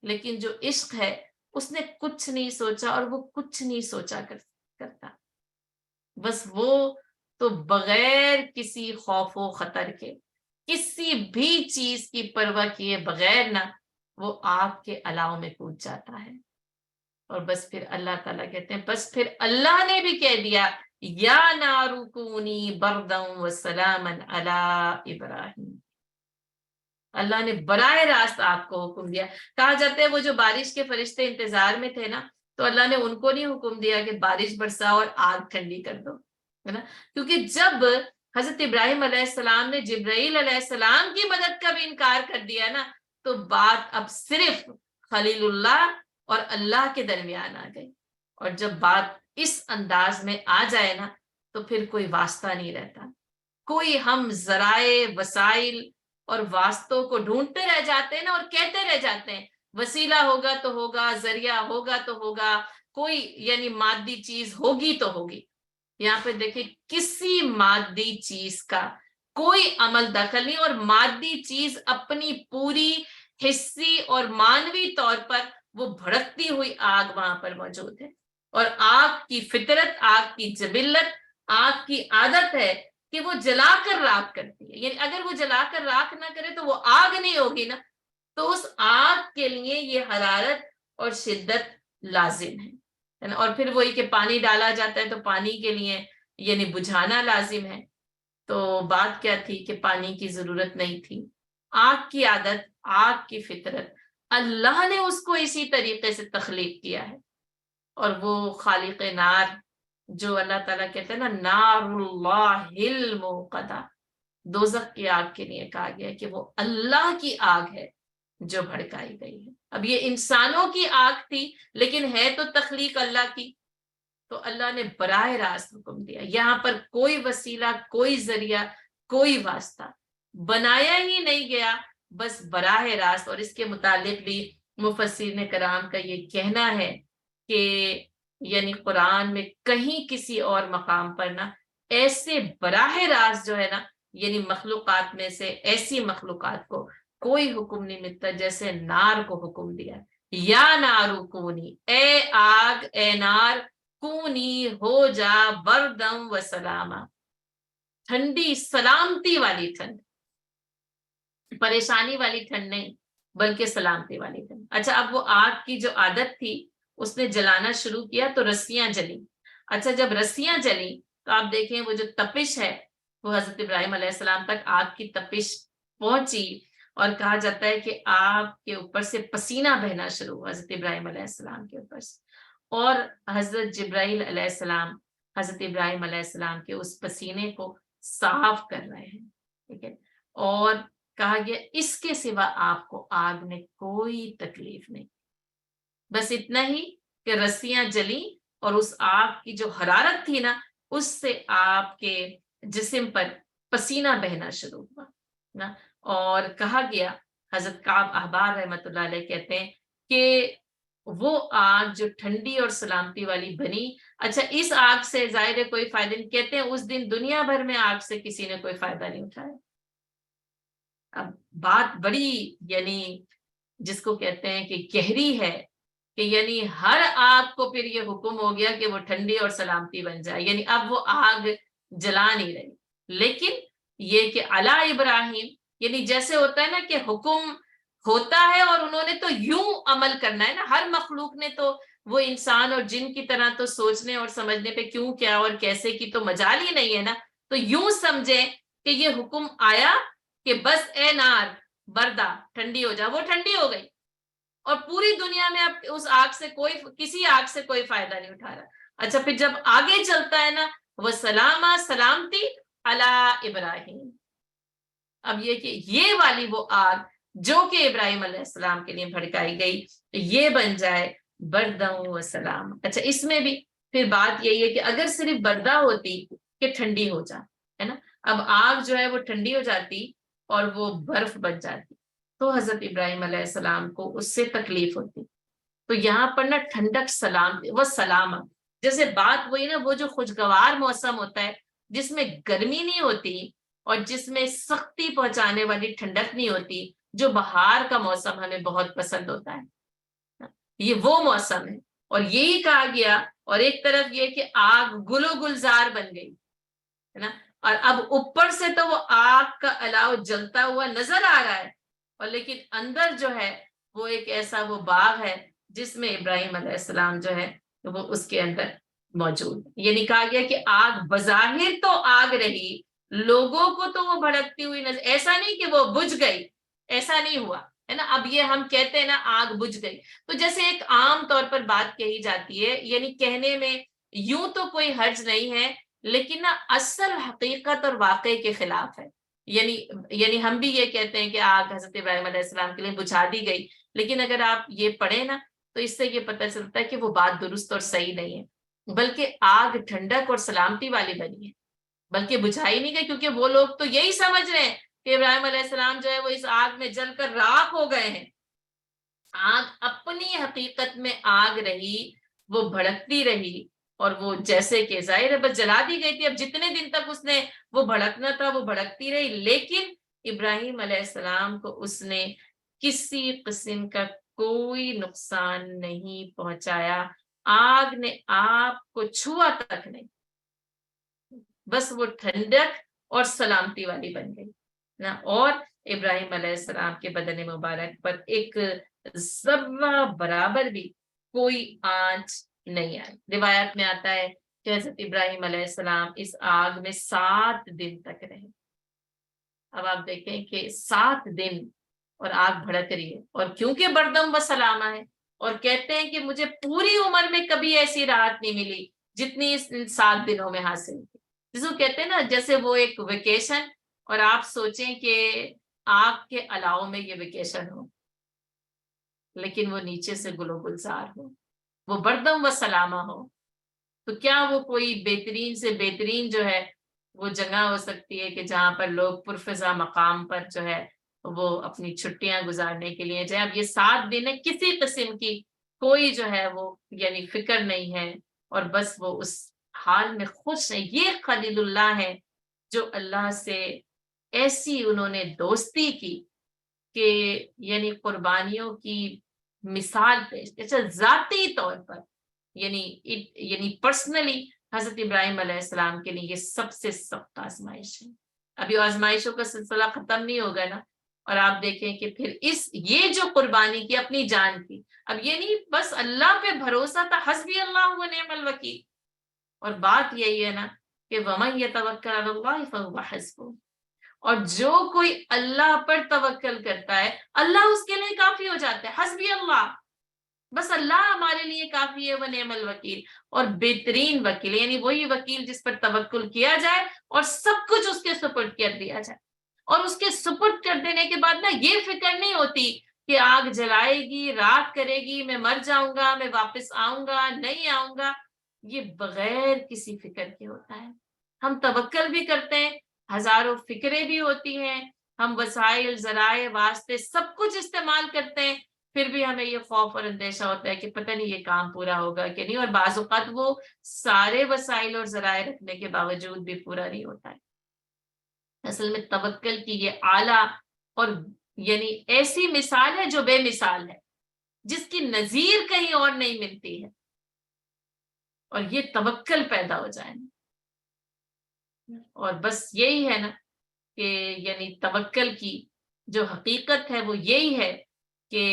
لیکن جو عشق ہے اس نے کچھ نہیں سوچا، اور وہ کچھ نہیں سوچا کرتا، بس وہ تو بغیر کسی خوف و خطر کے، کسی بھی چیز کی پرواہ کیے بغیر نہ وہ آگ کے الاؤ میں کود جاتا ہے۔ اور بس پھر اللہ تعالیٰ کہتے ہیں بس پھر اللہ نے بھی کہہ دیا یا نار کونی بردا وسلاما علی ابراہیم، اللہ نے براہ راست آپ کو حکم دیا۔ کہا جاتا ہے وہ جو بارش کے فرشتے انتظار میں تھے نا، تو اللہ نے ان کو نہیں حکم دیا کہ بارش برساؤ اور آگ ٹھنڈی کر دو، ہے نا، کیونکہ جب حضرت ابراہیم علیہ السلام نے جبرائیل علیہ السلام کی مدد کا بھی انکار کر دیا نا، تو بات اب صرف خلیل اللہ اور اللہ کے درمیان آ گئی، اور جب بات اس انداز میں آ جائے نا تو پھر کوئی واسطہ نہیں رہتا، کوئی ہم ذرائع وسائل اور واسطوں کو ڈھونڈتے رہ جاتے ہیں نا، اور کہتے رہ جاتے ہیں وسیلہ ہوگا تو ہوگا، ذریعہ ہوگا تو ہوگا، کوئی یعنی مادی چیز ہوگی تو ہوگی۔ یہاں پہ دیکھیں کسی مادی چیز کا کوئی عمل دخل نہیں، اور مادی چیز اپنی پوری حصی اور مانوی طور پر وہ بھڑکتی ہوئی آگ وہاں پر موجود ہے، اور آگ کی فطرت، آگ کی جبلت، آگ کی عادت ہے کہ وہ جلا کر راکھ کرتی ہے. یعنی اگر وہ جلا کر راکھ نہ کرے تو وہ آگ نہیں ہوگی نا. تو اس آگ کے لیے یہ حرارت اور شدت لازم ہے نا. اور پھر وہی کہ پانی ڈالا جاتا ہے تو پانی کے لیے یعنی بجھانا لازم ہے. تو بات کیا تھی کہ پانی کی ضرورت نہیں تھی. آگ کی عادت، آگ کی فطرت، اللہ نے اس کو اسی طریقے سے تخلیق کیا ہے. اور وہ خالق نار جو اللہ تعالیٰ کہتے ہیں نا نار اللہ الموقدہ، دوزخ کی آگ کے لیے کہا گیا ہے کہ وہ اللہ کی آگ ہے جو بھڑکائی گئی ہے. اب یہ انسانوں کی آگ تھی لیکن ہے تو تخلیق اللہ کی. تو اللہ نے براہ راست حکم دیا. یہاں پر کوئی وسیلہ، کوئی ذریعہ، کوئی واسطہ بنایا ہی نہیں گیا، بس براہ راست. اور اس کے متعلق بھی مفسرین کرام کا یہ کہنا ہے کہ یعنی قرآن میں کہیں کسی اور مقام پر نا ایسے براہ راست جو ہے نا یعنی مخلوقات میں سے ایسی مخلوقات کو کوئی حکم نہیں ملتا جیسے نار کو حکم دیا. یا نارو کونی، اے آگ، اے نار، کونی ہو جا بردم و سلاما، ٹھنڈی سلامتی والی ٹھنڈ، پریشانی والی ٹھنڈ نہیں بلکہ سلامتی والی ٹھنڈ. اچھا اب وہ آگ کی جو عادت تھی اس نے جلانا شروع کیا تو رسیاں جلی. اچھا جب رسیاں جلی تو آپ دیکھیں وہ جو تپش ہے وہ حضرت ابراہیم علیہ السلام تک آگ کی تپش پہنچی. اور کہا جاتا ہے کہ آگ کے اوپر سے پسینہ بہنا شروع ہوا حضرت ابراہیم علیہ السلام کے اوپر سے. اور حضرت جبرائیل علیہ السلام حضرت ابراہیم علیہ السلام کے اس پسینے کو صاف کر رہے ہیں. ٹھیک ہے. اور کہا گیا اس کے سوا آپ کو آگ میں کوئی تکلیف نہیں. بس اتنا ہی کہ رسیاں جلی اور اس آگ کی جو حرارت تھی نا اس سے آپ کے جسم پر پسینہ بہنا شروع ہوا نا. اور کہا گیا حضرت کعب احبار رحمۃ اللہ علیہ کہتے ہیں کہ وہ آگ جو ٹھنڈی اور سلامتی والی بنی. اچھا اس آگ سے ظاہر ہے کوئی فائدہ نہیں. کہتے ہیں اس دن دنیا بھر میں آگ سے کسی نے کوئی فائدہ نہیں اٹھایا. اب بات بڑی یعنی جس کو کہتے ہیں کہ گہری ہے کہ یعنی ہر آگ کو پھر یہ حکم ہو گیا کہ وہ ٹھنڈی اور سلامتی بن جائے. یعنی اب وہ آگ جلا نہیں رہی. لیکن یہ کہ علی ابراہیم یعنی جیسے ہوتا ہے نا کہ حکم ہوتا ہے اور انہوں نے تو یوں عمل کرنا ہے نا. ہر مخلوق نے تو وہ انسان اور جن کی طرح تو سوچنے اور سمجھنے پہ کیوں کیا اور کیسے کی تو مجال ہی نہیں ہے نا. تو یوں سمجھیں کہ یہ حکم آیا کہ بس اے نار بردا ٹھنڈی ہو جا. وہ ٹھنڈی ہو گئی اور پوری دنیا میں اب اس آگ سے کوئی کسی آگ سے کوئی فائدہ نہیں اٹھا رہا. اچھا پھر جب آگے چلتا ہے نا وہ سلامہ سلامتی علی ابراہیم. اب یہ کہ یہ والی وہ آگ جو کہ ابراہیم علیہ السلام کے لیے بھڑکائی گئی یہ بن جائے بردم و سلام. اچھا اس میں بھی پھر بات یہی ہے کہ اگر صرف بردا ہوتی کہ ٹھنڈی ہو جائے ہے نا. اب آگ جو ہے وہ ٹھنڈی ہو جاتی اور وہ برف بن جاتی تو حضرت ابراہیم علیہ السلام کو اس سے تکلیف ہوتی. تو یہاں پر نا ٹھنڈک سلام وہ سلامت جیسے بات وہی نا وہ جو خوشگوار موسم ہوتا ہے جس میں گرمی نہیں ہوتی اور جس میں سختی پہنچانے والی ٹھنڈک نہیں ہوتی. جو بہار کا موسم ہمیں بہت پسند ہوتا ہے یہ وہ موسم ہے. اور یہی کہا گیا. اور ایک طرف یہ کہ آگ گل و گلزار بن گئی ہے نا. اور اب اوپر سے تو وہ آگ کا الاؤ جلتا ہوا نظر آ رہا ہے اور لیکن اندر جو ہے وہ ایک ایسا وہ باغ ہے جس میں ابراہیم علیہ السلام جو ہے وہ اس کے اندر موجود. یہ کہا گیا کہ آگ بظاہر تو آگ رہی لوگوں کو تو وہ بھڑکتی ہوئی نظر. ایسا نہیں کہ وہ بجھ گئی، ایسا نہیں ہوا ہے نا. اب یہ ہم کہتے ہیں نا آگ بجھ گئی تو جیسے ایک عام طور پر بات کہی جاتی ہے یعنی کہنے میں یوں تو کوئی حرج نہیں ہے لیکن نا اصل حقیقت اور واقعے کے خلاف ہے. یعنی ہم بھی یہ کہتے ہیں کہ آگ حضرت ابراہیم علیہ السلام کے لیے بجھا دی گئی لیکن اگر آپ یہ پڑھیں نا تو اس سے یہ پتہ چلتا ہے کہ وہ بات درست اور صحیح نہیں ہے بلکہ آگ ٹھنڈک اور سلامتی والی بنی ہے بلکہ بجھائی نہیں گئی. کیونکہ وہ لوگ تو یہی سمجھ رہے ہیں کہ ابراہیم علیہ السلام جو ہے وہ اس آگ میں جل کر راکھ ہو گئے ہیں. آگ اپنی حقیقت میں آگ رہی، وہ بھڑکتی رہی اور وہ جیسے کہ ظاہر ہے بس جلا دی گئی تھی. اب جتنے دن تک اس نے وہ بھڑکنا تھا وہ بھڑکتی رہی لیکن ابراہیم علیہ السلام کو اس نے کسی قسم کا کوئی نقصان نہیں پہنچایا. آگ نے آپ کو چھوا تک نہیں. بس وہ ٹھنڈک اور سلامتی والی بن گئی نا، اور ابراہیم علیہ السلام کے بدن مبارک پر ایک ذرہ برابر بھی کوئی آنچ نہیں آئی۔ روایت میں آتا ہے کہ حضرت ابراہیم علیہ السلام اس آگ میں 7 دن تک رہے۔ اب آپ دیکھیں کہ 7 دن اور آگ بھڑک رہی ہے، اور کیونکہ بردم و سلامہ ہے، اور کہتے ہیں کہ مجھے پوری عمر میں کبھی ایسی راحت نہیں ملی جتنی اس 7 دنوں میں حاصل کی۔ جس کو کہتے ہیں نا جیسے وہ ایک ویکیشن، اور آپ سوچیں کہ آگ کے علاوہ میں یہ ویکیشن ہو، لیکن وہ نیچے سے گلو گلزار ہو، وہ بردم و سلامہ ہو، تو کیا وہ کوئی بہترین سے بہترین جو ہے وہ جگہ ہو سکتی ہے کہ جہاں پر لوگ پرفضا مقام پر جو ہے وہ اپنی چھٹیاں گزارنے کے لیے جائے۔ اب یہ 7 دن ہے، کسی قسم کی کوئی جو ہے وہ یعنی فکر نہیں ہے، اور بس وہ اس حال میں خوش ہے۔ یہ خلیل اللہ ہے جو اللہ سے ایسی انہوں نے دوستی کی کہ یعنی قربانیوں کی مثال پیش، اچھا ذاتی طور پر یعنی پرسنلی حضرت ابراہیم علیہ السلام کے لیے یہ سب سے سخت آزمائش ہے۔ ابھی آزمائشوں کا سلسلہ ختم نہیں ہوگا نا، اور آپ دیکھیں کہ پھر یہ جو قربانی کی اپنی جان کی، اب یہ نہیں بس اللہ پہ بھروسہ تھا، حسبی اللہ و نعم الوکیل، اور بات یہی ہے نا کہ وَمَن يَتَوَكَّلْ عَلَى اللَّهِ فَهُوَ حَسْبُهُ، اور جو کوئی اللہ پر توکل کرتا ہے اللہ اس کے لیے کافی ہو جاتا ہے۔ حسبی اللہ، بس اللہ ہمارے لیے کافی ہے، وہ نعم الوکیل، اور بہترین وکیل یعنی وہی وکیل جس پر توکل کیا جائے اور سب کچھ اس کے سپرد کر دیا جائے، اور اس کے سپرد کر دینے کے بعد نا یہ فکر نہیں ہوتی کہ آگ جلائے گی، رات کرے گی، میں مر جاؤں گا، میں واپس آؤں گا نہیں آؤں گا، یہ بغیر کسی فکر کے ہوتا ہے۔ ہم توکل بھی کرتے ہیں، ہزاروں فکریں بھی ہوتی ہیں، ہم وسائل ذرائع واسطے سب کچھ استعمال کرتے ہیں، پھر بھی ہمیں یہ خوف اور اندیشہ ہوتا ہے کہ پتہ نہیں یہ کام پورا ہوگا کہ نہیں، اور بعض اوقات وہ سارے وسائل اور ذرائع رکھنے کے باوجود بھی پورا نہیں ہوتا ہے۔ اصل میں توکل کی یہ اعلیٰ اور یعنی ایسی مثال ہے جو بے مثال ہے، جس کی نظیر کہیں اور نہیں ملتی ہے، اور یہ توکل پیدا ہو جائے نا، اور بس یہی ہے نا کہ یعنی توکل کی جو حقیقت ہے وہ یہی ہے کہ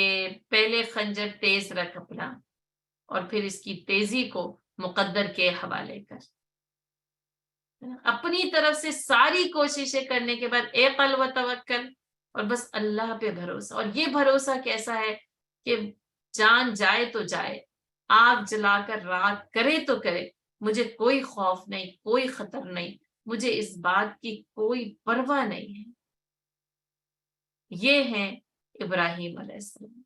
پہلے خنجر تیز رکھ اپنا، اور پھر اس کی تیزی کو مقدر کے حوالے کر، اپنی طرف سے ساری کوششیں کرنے کے بعد اے قلب و توکل، اور بس اللہ پہ بھروسہ، اور یہ بھروسہ کیسا ہے کہ جان جائے تو جائے، آگ جلا کر رات کرے تو کرے، مجھے کوئی خوف نہیں، کوئی خطر نہیں، مجھے اس بات کی کوئی پرواہ نہیں ہے۔ یہ ہیں ابراہیم علیہ السلام،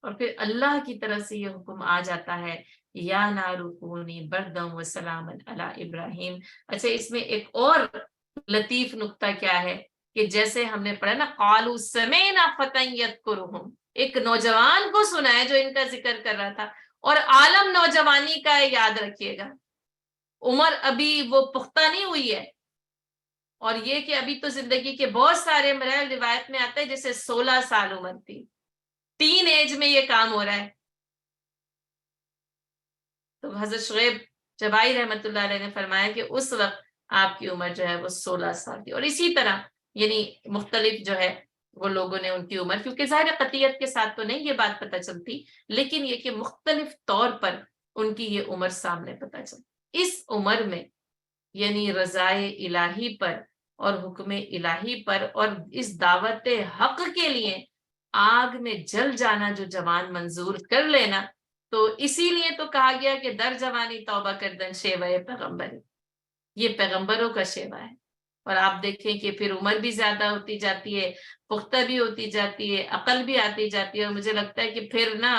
اور پھر اللہ کی طرف سے یہ حکم آ جاتا ہے یا نارو کونی بردم و سلام علی ابراہیم۔ اچھا اس میں ایک اور لطیف نقطہ کیا ہے کہ جیسے ہم نے پڑھا نا قالوا سمعنا فتى يذكرهم، ایک نوجوان کو سنا ہے جو ان کا ذکر کر رہا تھا، اور عالم نوجوانی کا ہے، یاد رکھیے گا عمر ابھی وہ پختہ نہیں ہوئی ہے، اور یہ کہ ابھی تو زندگی کے بہت سارے مراحل، روایت میں آتا ہے جیسے 16 سال عمر تھی، تین ایج میں یہ کام ہو رہا ہے۔ تو حضرت شعیب جبائی رحمت اللہ علیہ نے فرمایا کہ اس وقت آپ کی عمر جو ہے وہ 16 سال تھی، اور اسی طرح یعنی مختلف جو ہے وہ لوگوں نے ان کی عمر، کیونکہ ظاہر قطعیت کے ساتھ تو نہیں یہ بات پتہ چلتی، لیکن یہ کہ مختلف طور پر ان کی یہ عمر سامنے پتہ چلتی۔ اس عمر میں یعنی رضائے الہی پر اور حکم الہی پر اور اس دعوت حق کے لیے آگ میں جل جانا جو جوان منظور کر لینا، تو اسی لیے تو کہا گیا کہ در جوانی توبہ کردن شیوہ پیغمبر، یہ پیغمبروں کا شیوہ ہے۔ اور آپ دیکھیں کہ پھر عمر بھی زیادہ ہوتی جاتی ہے، پختہ بھی ہوتی جاتی ہے، عقل بھی آتی جاتی ہے، اور مجھے لگتا ہے کہ پھر نا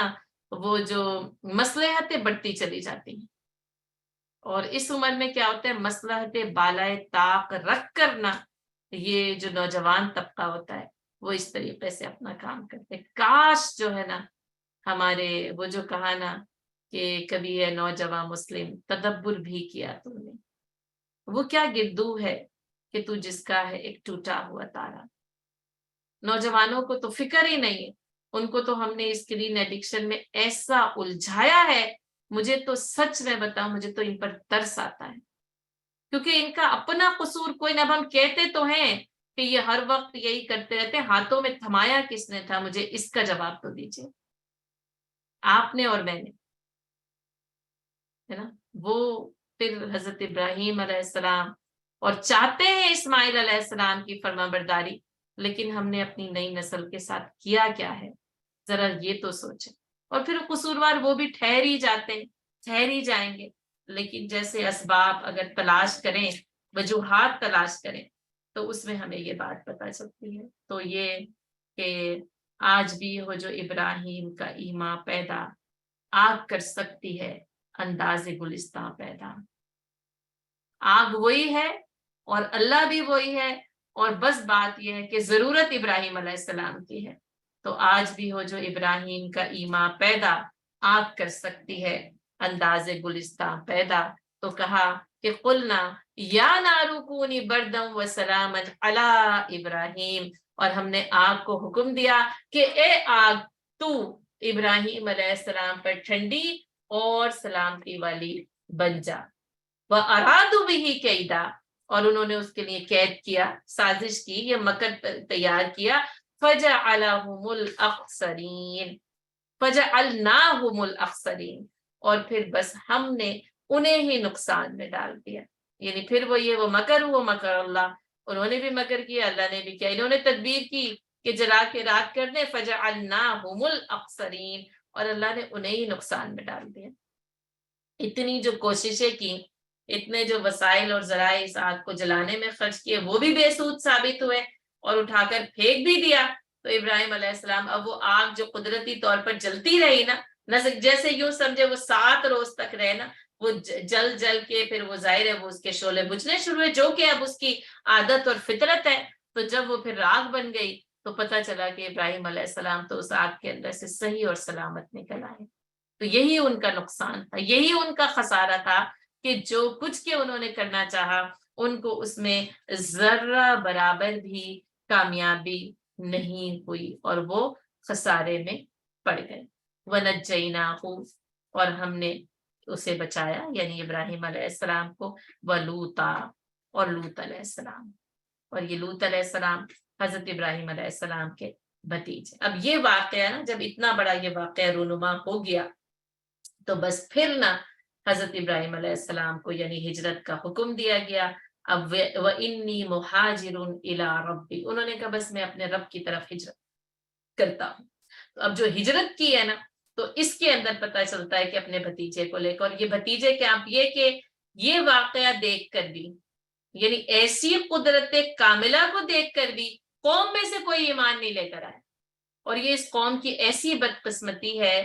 وہ جو مصلحتیں بڑھتی چلی جاتی ہیں، اور اس عمر میں کیا ہوتا ہے مصلحتیں بالائے طاق رکھ کرنا، یہ جو نوجوان طبقہ ہوتا ہے وہ اس طریقے سے اپنا کام کرتے ہیں۔ کاش جو ہے نا ہمارے وہ جو کہا نا کہ کبھی ہے نوجوان مسلم تدبر بھی کیا تم نے، وہ کیا گردو ہے کہ تو جس کا ہے ایک ٹوٹا ہوا تارا۔ نوجوانوں کو تو فکر ہی نہیں ہے، ان کو تو ہم نے اسکرین ایڈکشن میں ایسا الجھایا ہے، مجھے تو سچ میں بتاؤں مجھے تو ان پر ترس آتا ہے کیونکہ ان کا اپنا قصور کوئی نہ. اب ہم کہتے تو ہیں کہ یہ ہر وقت یہی کرتے رہتے ہیں, ہاتھوں میں تھمایا کس نے تھا؟ مجھے اس کا جواب تو دیجیے. آپ نے اور میں نے, ہے نا. وہ پھر حضرت ابراہیم علیہ السلام اور چاہتے ہیں اسماعیل علیہ السلام کی فرما برداری, لیکن ہم نے اپنی نئی نسل کے ساتھ کیا کیا ہے, ذرا یہ تو سوچیں. اور پھر قصوروار وہ بھی ٹھہر ہی جاتے ہیں, ٹھہر ہی جائیں گے. لیکن جیسے اسباب اگر تلاش کریں, وجوہات تلاش کریں, تو اس میں ہمیں یہ بات پتہ چلتی ہے. تو یہ کہ آج بھی وہ جو ابراہیم کا ایمان پیدا آگ کر سکتی ہے انداز گلستاں پیدا. آگ وہی ہے اور اللہ بھی وہی ہے, اور بس بات یہ ہے کہ ضرورت ابراہیم علیہ السلام کی ہے. تو آج بھی ہو جو ابراہیم کا ایمان پیدا آگ کر سکتی ہے انداز گلستاں پیدا. تو کہا کہ قلنا یا نارو کونی بردم و سلاما علی ابراہیم, اور ہم نے آگ کو حکم دیا کہ اے آگ تو ابراہیم علیہ السلام پر ٹھنڈی اور سلامتی والی بن جا. وَأَرَادُوا بِهِ كَيْدًا, اور انہوں نے اس کے لیے قید کیا, سازش کی, یہ مکر تیار کیا. فَجَعَلَهُمُ الْأَخْسَرِينَ فَجَعَلْنَاهُمُ الْأَخْسَرِينَ, اور پھر بس ہم نے انہیں ہی نقصان میں ڈال دیا. یعنی پھر وہ مکر ہوا مکر اللہ, انہوں نے بھی مکر کیا, اللہ نے بھی کیا. انہوں نے تدبیر کی کہ جلا کے راکھ کر دیں, فَجَعَلْنَاهُمُ الْأَخْسَرِينَ, اور اللہ نے انہیں ہی نقصان میں ڈال دیا. اتنی جو کوششیں کی, اتنے جو وسائل اور ذرائع اس آگ کو جلانے میں خرچ کیے, وہ بھی بے سود ثابت ہوئے اور اٹھا کر پھینک بھی دیا. تو ابراہیم علیہ السلام, اب وہ آگ جو قدرتی طور پر جلتی رہی نا, جیسے یوں سمجھے وہ 7 روز تک رہے نا, وہ جل جل کے پھر وہ ظاہر ہے وہ اس کے شعلے بجھنے شروع ہوئے, جو کہ اب اس کی عادت اور فطرت ہے. تو جب وہ پھر راکھ بن گئی تو پتہ چلا کہ ابراہیم علیہ السلام تو اس آگ کے اندر سے صحیح اور سلامت نکل آئے. تو یہی ان کا نقصان تھا, یہی ان کا خسارہ تھا کہ جو کچھ کے انہوں نے کرنا چاہا ان کو اس میں ذرہ برابر بھی کامیابی نہیں ہوئی, اور وہ خسارے میں پڑ گئے. وَنَجَّيْنَاهُ, اور ہم نے اسے بچایا, یعنی ابراہیم علیہ السلام کو. وَلُوطًا, اور لوط علیہ السلام, اور یہ لوط علیہ السلام حضرت ابراہیم علیہ السلام کے بھتیجے. اب یہ واقعہ نا, جب اتنا بڑا یہ واقعہ رونما ہو گیا تو بس پھر نہ حضرت ابراہیم علیہ السلام کو یعنی ہجرت کا حکم دیا گیا. اب وَإِنِّي مُحَاجِرٌ إِلَىٰ رَبِّي, انہوں نے کہا بس میں اپنے رب کی طرف ہجرت کرتا ہوں. تو اب جو ہجرت کی ہے نا, تو اس کے اندر پتہ چلتا ہے کہ اپنے بھتیجے کو لے کر, اور یہ بھتیجے کیا, اب یہ کہ یہ واقعہ دیکھ کر بھی, یعنی ایسی قدرت کاملہ کو دیکھ کر بھی قوم میں سے کوئی ایمان نہیں لے کر آیا. اور یہ اس قوم کی ایسی بدقسمتی ہے,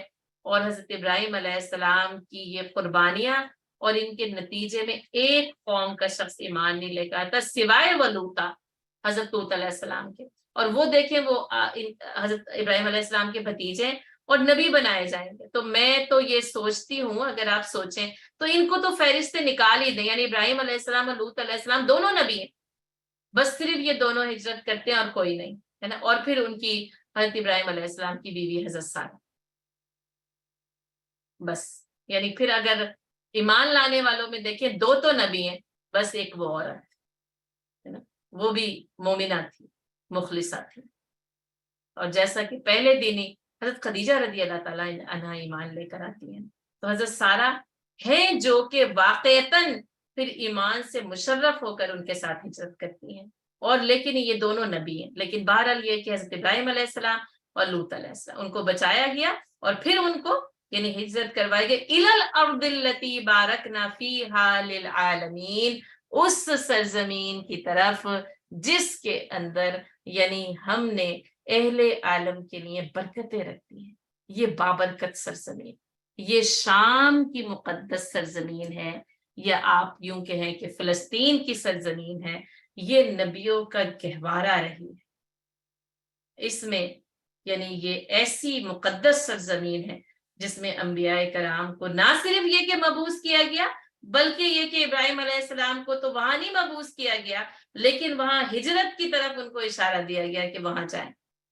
اور حضرت ابراہیم علیہ السلام کی یہ قربانیاں اور ان کے نتیجے میں ایک قوم کا شخص ایمان نہیں لے کر آتا سوائے ولوطا, حضرت لوط علیہ السلام کے. اور وہ دیکھیں وہ حضرت ابراہیم علیہ السلام کے بھتیجے اور نبی بنائے جائیں گے. تو میں تو یہ سوچتی ہوں, اگر آپ سوچیں تو ان کو تو فہرست نکال ہی دیں, یعنی ابراہیم علیہ السلام اور لوط علیہ السلام دونوں نبی ہیں, بس صرف یہ دونوں ہجرت کرتے ہیں اور کوئی نہیں, ہے نا. اور پھر ان کی حضرت ابراہیم علیہ السلام کی بیوی حضرت سارہ, بس. یعنی پھر اگر ایمان لانے والوں میں دیکھیں 2 تو نبی ہیں, بس ایک وہ عورت ہے نا, وہ بھی مومنہ تھی, مخلصہ تھی. اور جیسا کہ پہلے دن ہی حضرت خدیجہ رضی اللہ تعالیٰ عنہا ایمان لے کر آتی ہیں, تو حضرت سارہ ہیں جو کہ واقعتاً پھر ایمان سے مشرف ہو کر ان کے ساتھ ہجرت کرتی ہیں. اور لیکن یہ دونوں نبی ہیں, لیکن بہرحال یہ کہ حضرت ابراہیم علیہ السلام اور لوط علیہ السلام ان کو بچایا گیا, اور پھر ان کو یعنی ہجرت کروائی گئی الی الارض التي بارکنا فیہا للعالمین, اس سرزمین کی طرف جس کے اندر یعنی ہم نے اہل عالم کے لیے برکتیں رکھتی ہیں. یہ بابرکت سرزمین, یہ شام کی مقدس سرزمین ہے, یا آپ یوں کہیں کہ فلسطین کی سرزمین ہے. یہ نبیوں کا گہوارہ رہی ہے. اس میں یعنی یہ ایسی مقدس سرزمین ہے جس میں انبیاء کرام کو نہ صرف یہ کہ مبعوث کیا گیا, بلکہ یہ کہ ابراہیم علیہ السلام کو تو وہاں نہیں مبعوث کیا گیا, لیکن وہاں ہجرت کی طرف ان کو اشارہ دیا گیا کہ وہاں جائیں.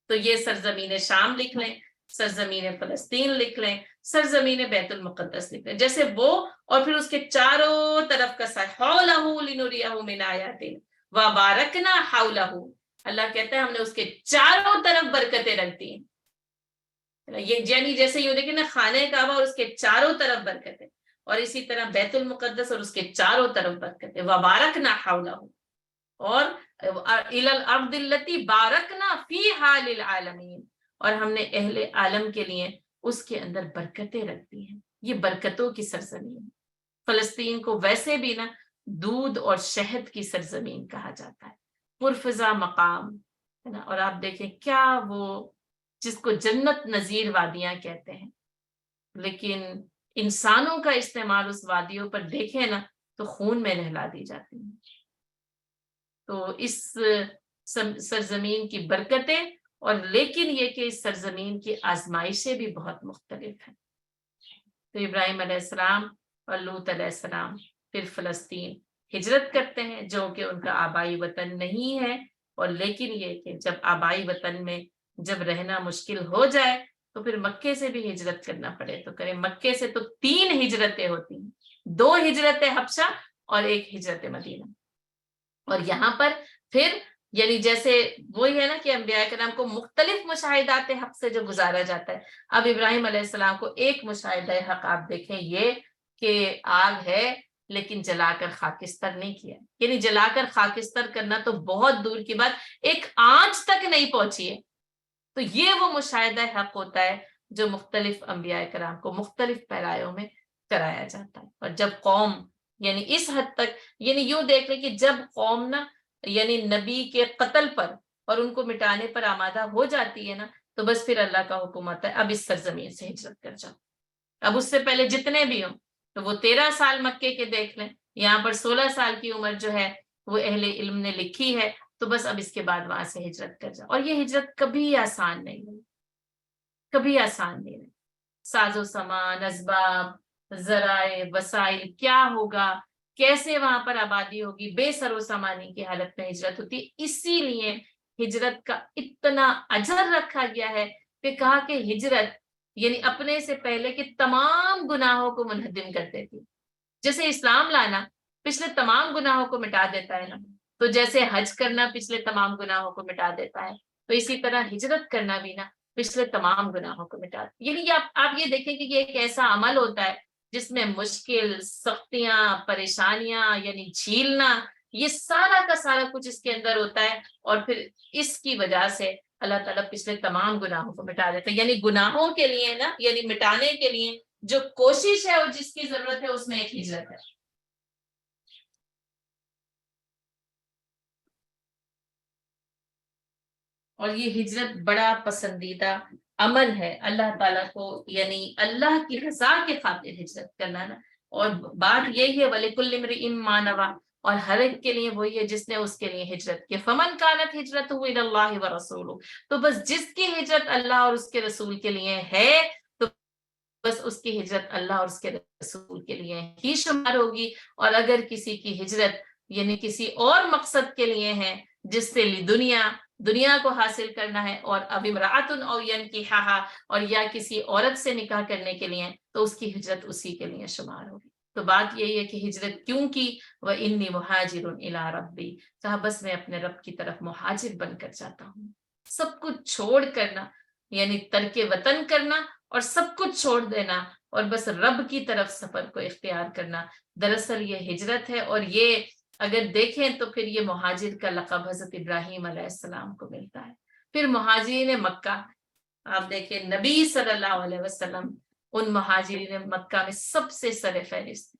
تو یہ سرزمین شام لکھ لیں. سرزمین فلسطین لکھ لیں، سرزمین بیت المقدس لکھ لیں، جیسے وہ اور پھر اس کے چاروں طرف کا حولہ لنریہ من آیاتنا وبارکنا حولہ، اللہ کہتا ہے ہم نے اس کے چاروں طرف برکتیں رکھ دی ہیں، یہ یعنی جیسے یہ دیکھیں نا خانہ کعبہ اور اس کے چاروں طرف برکتیں، اور اسی طرح بیت المقدس اور اس کے چاروں طرف برکتیں، وبارکنا حولہ، اور الی الارض التی بارکنا فیہا للعالمین، اور ہم نے اہل عالم کے لیے اس کے اندر برکتیں رکھ دی ہیں، یہ برکتوں کی سرزمین ہے۔ فلسطین کو ویسے بھی نا دودھ اور شہد کی سرزمین کہا جاتا ہے، پرفضا مقام ہے نا، اور آپ دیکھیں کیا وہ جس کو جنت نظیر وادیاں کہتے ہیں، لیکن انسانوں کا استعمال اس وادیوں پر دیکھیں نا تو خون میں نہلا دی جاتی ہیں۔ تو اس سرزمین کی برکتیں، اور لیکن یہ کہ اس سرزمین کی آزمائشیں بھی بہت مختلف ہیں۔ تو ابراہیم علیہ السلام اور لوط علیہ السلام پھر فلسطین ہجرت کرتے ہیں، جو کہ ان کا آبائی وطن نہیں ہے، اور لیکن یہ کہ جب آبائی وطن میں جب رہنا مشکل ہو جائے تو پھر مکے سے بھی ہجرت کرنا پڑے تو کریں۔ مکے سے تو 3 ہجرتیں ہوتی ہیں، 2 ہجرت حبشہ اور 1 ہجرت مدینہ، اور یہاں پر پھر یعنی جیسے وہی ہے نا کہ انبیاء کرام کو مختلف مشاہدات حق سے جو گزارا جاتا ہے، اب ابراہیم علیہ السلام کو ایک مشاہدہ حق آپ دیکھیں یہ کہ آگ ہے لیکن جلا کر خاکستر نہیں کیا، یعنی جلا کر خاکستر کرنا تو بہت دور کی بات، ایک آنچ تک نہیں پہنچی ہے۔ تو یہ وہ مشاہدہ حق ہوتا ہے جو مختلف انبیاء کرام کو مختلف پیرایوں میں کرایا جاتا ہے۔ اور جب قوم یعنی اس حد تک، یعنی یوں دیکھ لیں کہ جب قوم نا یعنی نبی کے قتل پر اور ان کو مٹانے پر آمادہ ہو جاتی ہے نا، تو بس پھر اللہ کا حکم آتا ہے اب اس سرزمین سے ہجرت کر جاؤ۔ اب اس سے پہلے جتنے بھی ہوں تو وہ 13 سال مکے کے دیکھ لیں، یہاں پر 16 سال کی عمر جو ہے وہ اہل علم نے لکھی ہے، تو بس اب اس کے بعد وہاں سے ہجرت کر جاؤ۔ اور یہ ہجرت کبھی آسان نہیں ہے، کبھی آسان نہیں ہے، ساز و سامان، اسباب، ذرائع، وسائل، کیا ہوگا، کیسے وہاں پر آبادی ہوگی، بے سر و سامانی کی حالت میں ہجرت ہوتی ہے۔ اسی لیے ہجرت کا اتنا اجر رکھا گیا ہے کہ کہا کہ ہجرت یعنی اپنے سے پہلے کے تمام گناہوں کو منہدم کر دیتی، جیسے اسلام لانا پچھلے تمام گناہوں کو مٹا دیتا ہے نا، تو جیسے حج کرنا پچھلے تمام گناہوں کو مٹا دیتا ہے، تو اسی طرح ہجرت کرنا بھی نا پچھلے تمام گناہوں کو مٹا دیتا ہے۔ یعنی آپ یہ دیکھیں کہ یہ ایک ایسا عمل ہوتا ہے جس میں مشکل، سختیاں، پریشانیاں یعنی جھیلنا، یہ سارا کا سارا کچھ اس کے اندر ہوتا ہے، اور پھر اس کی وجہ سے اللہ تعالیٰ پچھلے تمام گناہوں کو مٹا دیتا ہے۔ یعنی گناہوں کے لیے نا یعنی مٹانے کے لیے جو کوشش ہے اور جس کی ضرورت ہے اس میں ایک ہجرت ہے۔ اور یہ ہجرت بڑا پسندیدہ عمل ہے اللہ تعالیٰ کو، یعنی اللہ کی رضا کے خاطر ہجرت کرنا نا، اور بات یہی ہے وَلِكُلِّ امْرِئٍ مَّا نَوَىٰ، اور ہر ایک کے لیے وہی ہے جس نے اس کے لیے ہجرت کی۔ فَمَنْ كَانَتْ هِجْرَتُهُ إِلَى اللَّهِ وَرَسُولِهِ، تو بس جس کی ہجرت اللہ اور اس کے رسول کے لیے ہے تو بس اس کی ہجرت اللہ اور اس کے رسول کے لیے ہی شمار ہوگی، اور اگر کسی کی ہجرت یعنی کسی اور مقصد کے لیے ہے جس سے دنیا کو حاصل کرنا ہے، اور اب امرأۃ او ینکحھا، اور یا کسی عورت سے نکاح کرنے کے لیے، تو اس کی ہجرت اسی کے لیے شمار ہوگی۔ تو بات یہی ہے کہ ہجرت کیوں کی، وَإِنِّي مُهَاجِرٌ إِلَىٰ رَبِّي، کہا بس میں اپنے رب کی طرف مہاجر بن کر جاتا ہوں۔ سب کچھ چھوڑ کرنا یعنی ترک وطن کرنا، اور سب کچھ چھوڑ دینا اور بس رب کی طرف سفر کو اختیار کرنا، دراصل یہ ہجرت ہے۔ اور یہ اگر دیکھیں تو پھر یہ مہاجر کا لقب حضرت ابراہیم علیہ السلام کو ملتا ہے۔ پھر مہاجرین مکہ، آپ دیکھیں نبی صلی اللہ علیہ وسلم ان مہاجرین مکہ میں سب سے سر فہرست،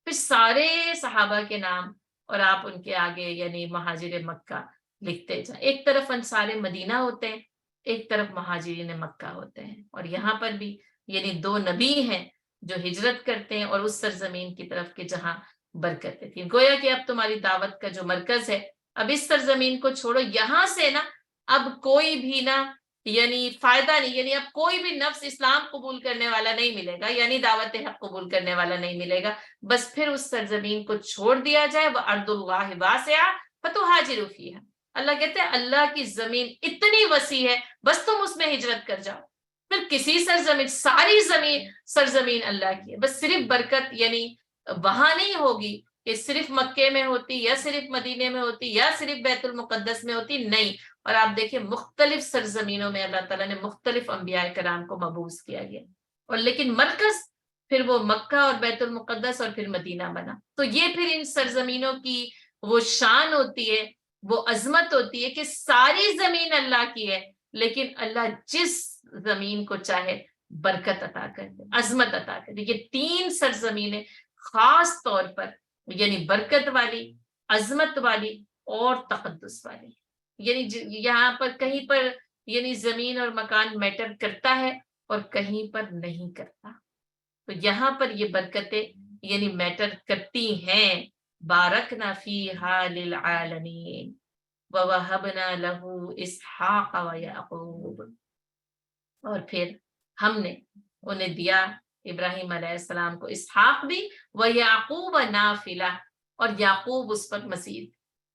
پھر سارے صحابہ کے نام اور آپ ان کے آگے یعنی مہاجر مکہ لکھتے جائیں۔ ایک طرف انصار مدینہ ہوتے ہیں، ایک طرف مہاجرین مکہ ہوتے ہیں، اور یہاں پر بھی یعنی 2 نبی ہیں جو ہجرت کرتے ہیں اور اس سرزمین کی طرف کے جہاں برکتیں تھیں۔ گویا کہ اب تمہاری دعوت کا جو مرکز ہے اب اس سرزمین کو چھوڑو، یہاں سے نا اب کوئی بھی نا یعنی فائدہ نہیں، یعنی اب کوئی بھی نفس اسلام قبول کرنے والا نہیں ملے گا، یعنی دعوت حق قبول کرنے والا نہیں ملے گا، بس پھر اس سرزمین کو چھوڑ دیا جائے۔ وَأَرْضُ اللَّهِ وَاسِعَةٌ فَتُهَاجِرُوا فِيهَا، اللہ کہتے ہیں اللہ کی زمین اتنی وسیع ہے بس تم اس میں ہجرت کر جاؤ۔ پھر کسی سرزمین، ساری سرزمین اللہ کی ہے، بس صرف برکت یعنی وہاں نہیں ہوگی کہ صرف مکے میں ہوتی یا صرف مدینے میں ہوتی یا صرف بیت المقدس میں ہوتی، نہیں۔ اور آپ دیکھیں مختلف سرزمینوں میں اللہ تعالیٰ نے مختلف انبیاء کرام کو مبعوث کیا گیا، اور لیکن مرکز پھر وہ مکہ اور بیت المقدس اور پھر مدینہ بنا۔ تو یہ پھر ان سرزمینوں کی وہ شان ہوتی ہے، وہ عظمت ہوتی ہے کہ ساری زمین اللہ کی ہے، لیکن اللہ جس زمین کو چاہے برکت عطا کر دے، عظمت عطا کر دے۔ یہ 3 سرزمینیں خاص طور پر یعنی برکت والی، عظمت والی اور تقدس والی، یعنی یہاں پر کہیں پر یعنی زمین اور مکان میٹر کرتا ہے اور کہیں پر نہیں کرتا۔ تو یہاں پر یہ برکتیں یعنی میٹر کرتی ہیں۔ بارکنا فیہا للعالمین وَوَهَبْنَا لَهُ إِسْحَاقَ وَيَعْقُوبَ، اور پھر ہم نے انہیں دیا ابراہیم علیہ السلام کو اسحاق بھی، وَيَعْقُوبَ نَافِلَةً، اور یعقوب اس پر مزید،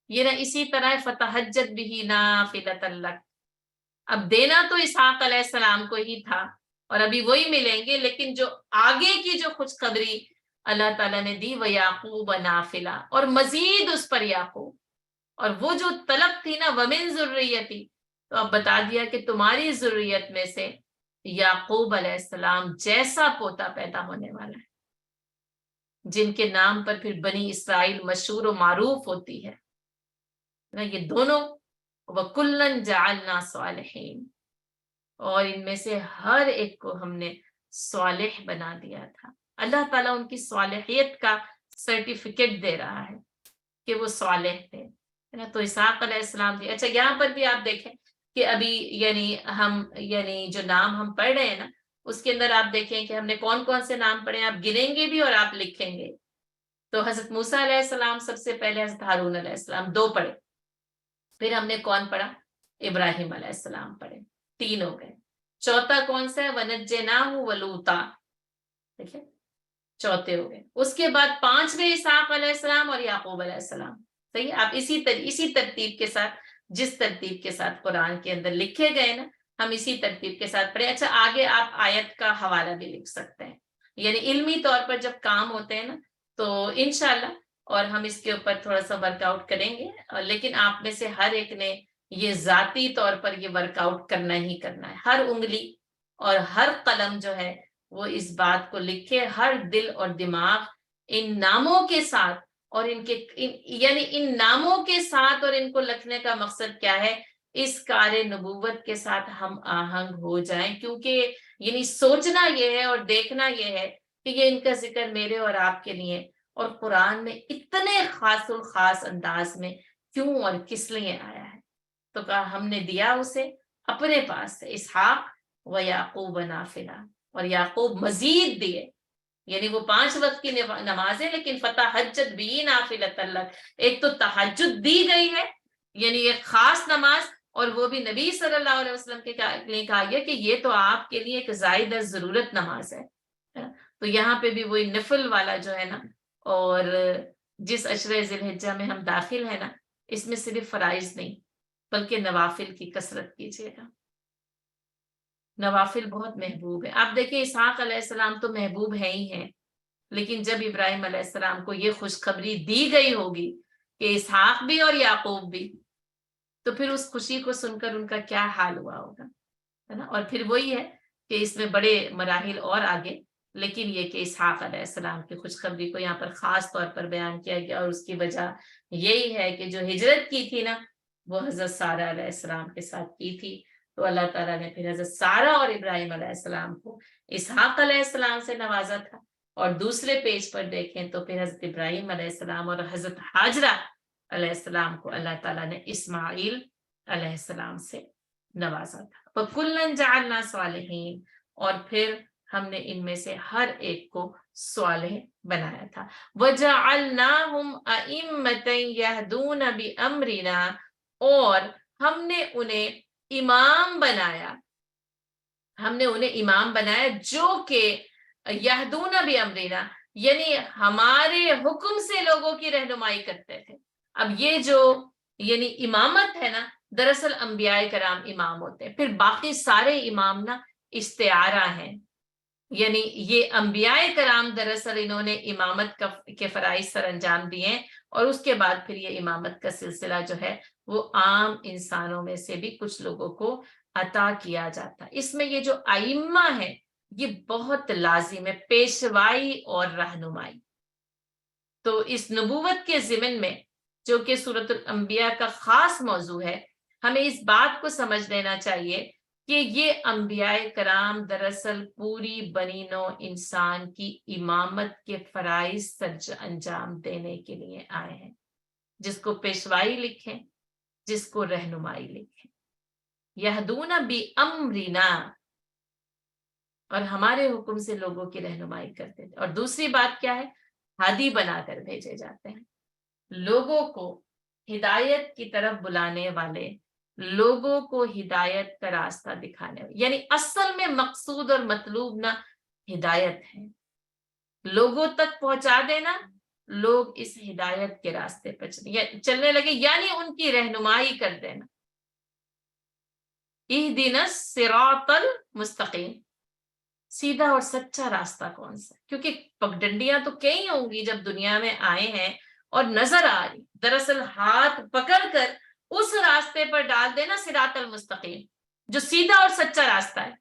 یہ نا اسی طرح فَتَحَجَّتْ بِهِ نَافِلَةً لَكَ، اب دینا تو اسحاق علیہ السلام کو ہی تھا اور ابھی وہی ملیں گے، لیکن جو آگے کی جو خوشخبری اللہ تعالیٰ نے دی، وَيَعْقُوبَ نَافِلَةً، اور مزید اس پر یعقوب، اور وہ جو طلب تھی نا ومن ذریتی، تو اب بتا دیا کہ تمہاری ذریت میں سے یعقوب علیہ السلام جیسا پوتا پیدا ہونے والا ہے، جن کے نام پر پھر بنی اسرائیل مشہور و معروف ہوتی ہے نا، یہ دونوں، وَكُلًّا جَعَلْنَا صَالِحِينَ، اور ان میں سے ہر ایک کو ہم نے صالح بنا دیا تھا۔ اللہ تعالیٰ ان کی صالحیت کا سرٹیفکیٹ دے رہا ہے کہ وہ صالح تھے، تو اسحاق علیہ السلام تھے۔ اچھا یہاں پر بھی آپ دیکھیں کہ ابھی یعنی ہم یعنی جو نام ہم پڑھ رہے ہیں نا، اس کے اندر آپ دیکھیں کہ ہم نے کون کون سے نام پڑھے ہیں، آپ گنیں گے بھی اور آپ لکھیں گے۔ تو حضرت موسیٰ علیہ السلام سب سے پہلے، حضرت ہارون علیہ السلام 2 پڑھے، پھر ہم نے کون پڑھا، ابراہیم علیہ السلام پڑھے، 3 ہو گئے۔ چوتھا کون سا ہے، وَنَجَّيْنَاهُ وَلُوطًا، دیکھیں چوتھے ہو گئے۔ اس کے بعد 5ویں اسحاق علیہ السلام اور یعقوب علیہ السلام، صحیح، آپ اسی ترتیب کے ساتھ، جس ترتیب کے ساتھ قرآن کے اندر لکھے گئے نا، ہم اسی ترتیب کے ساتھ پڑھیں۔ اچھا آگے آپ آیت کا حوالہ بھی لکھ سکتے ہیں، یعنی علمی طور پر جب کام ہوتے ہیں نا تو انشاءاللہ، اور ہم اس کے اوپر تھوڑا سا ورک آؤٹ کریں گے، لیکن آپ میں سے ہر ایک نے یہ ذاتی طور پر یہ ورک آؤٹ کرنا ہی کرنا ہے، ہر انگلی اور ہر قلم جو ہے وہ اس بات کو لکھے، ہر دل اور دماغ ان ناموں کے ساتھ، اور یعنی ان ناموں کے ساتھ، اور ان کو لکھنے کا مقصد کیا ہے، اس کار نبوت کے ساتھ ہم آہنگ ہو جائیں، کیونکہ یعنی سوچنا یہ ہے اور دیکھنا یہ ہے کہ یہ ان کا ذکر میرے اور آپ کے لیے، اور قرآن میں اتنے خاص الخاص انداز میں کیوں اور کس لیے آیا ہے۔ تو کہا ہم نے دیا اسے اپنے پاس سے اسحاق و یعقوب نافلہ، اور یعقوب مزید دیے، یعنی وہ 5 وقت کی نمازیں، لیکن فتحجت بھی نافلۃ لک، ایک تو تہجد دی گئی ہے یعنی ایک خاص نماز، اور وہ بھی نبی صلی اللہ علیہ وسلم کے لیے کہا گیا کہ یہ تو آپ کے لیے ایک زائد ضرورت نماز ہے۔ تو یہاں پہ بھی وہی نفل والا جو ہے نا، اور جس عشرہ ذی الحجہ میں ہم داخل ہیں نا، اس میں صرف فرائض نہیں بلکہ نوافل کی کثرت کیجیے گا، نوافل بہت محبوب ہے۔ آپ دیکھیں اسحاق علیہ السلام تو محبوب ہیں ہی ہیں، لیکن جب ابراہیم علیہ السلام کو یہ خوشخبری دی گئی ہوگی کہ اسحاق بھی اور یعقوب بھی، تو پھر اس خوشی کو سن کر ان کا کیا حال ہوا ہوگا، ہے نا۔ اور پھر وہی ہے کہ اس میں بڑے مراحل اور آگے، لیکن یہ کہ اسحاق علیہ السلام کی خوشخبری کو یہاں پر خاص طور پر بیان کیا گیا، اور اس کی وجہ یہی ہے کہ جو ہجرت کی تھی نا وہ حضرت سارہ علیہ السلام کے ساتھ کی تھی، تو اللہ تعالیٰ نے پھر حضرت سارہ اور ابراہیم علیہ السلام کو اسحاق علیہ السلام سے نوازا تھا، اور دوسرے پیج پر دیکھیں تو پھر حضرت ابراہیم علیہ السلام اور حضرت حاجرہ علیہ السلام کو اللہ تعالیٰ نے اسماعیل علیہ السلام سے نوازا تھا۔ وَكُلًّا جَعَلْنَا صَالِحِينَ، اور پھر ہم نے ان میں سے ہر ایک کو صالح بنایا تھا۔ وَجَعَلْنَاهُمْ أَئِمَّةً يَهْدُونَ بِأَمْرِنَا، اور ہم نے انہیں امام بنایا، ہم نے انہیں امام بنایا جو کہ یہدون بامرنا، یعنی ہمارے حکم سے لوگوں کی رہنمائی کرتے تھے۔ اب یہ جو یعنی امامت ہے نا، دراصل انبیاء کرام امام ہوتے ہیں، پھر باقی سارے امام نا استعارہ ہیں، یعنی یہ انبیاء کرام دراصل انہوں نے امامت کے فرائض سر انجام دیے ہیں، اور اس کے بعد پھر یہ امامت کا سلسلہ جو ہے وہ عام انسانوں میں سے بھی کچھ لوگوں کو عطا کیا جاتا ہے۔ اس میں یہ جو ائمہ ہے یہ بہت لازم ہے، پیشوائی اور رہنمائی۔ تو اس نبوت کے ضمن میں جو کہ سورۃ الانبیاء کا خاص موضوع ہے، ہمیں اس بات کو سمجھ لینا چاہیے کہ یہ انبیاء کرام دراصل پوری بنی نوع انسان کی امامت کے فرائض سر انجام دینے کے لیے آئے ہیں، جس کو پیشوائی لکھیں، جس کو رہنمائی لکھیں، یہدون بامرنا، اور ہمارے حکم سے لوگوں کی رہنمائی کرتے تھے۔ اور دوسری بات کیا ہے؟ ہادی بنا کر بھیجے جاتے ہیں، لوگوں کو ہدایت کی طرف بلانے والے، لوگوں کو ہدایت کا راستہ دکھانے والے، یعنی اصل میں مقصود اور مطلوب نہ ہدایت ہے، لوگوں تک پہنچا دینا، لوگ اس ہدایت کے راستے پر چلنے لگے، یعنی ان کی رہنمائی کر دینا۔ اہدنا الصراط المستقیم، سیدھا اور سچا راستہ کون سا؟ کیونکہ پگڈنڈیاں تو کئی ہوں گی جب دنیا میں آئے ہیں اور نظر آ رہی، دراصل ہاتھ پکڑ کر اس راستے پر ڈال دینا صراط المستقیم، جو سیدھا اور سچا راستہ ہے۔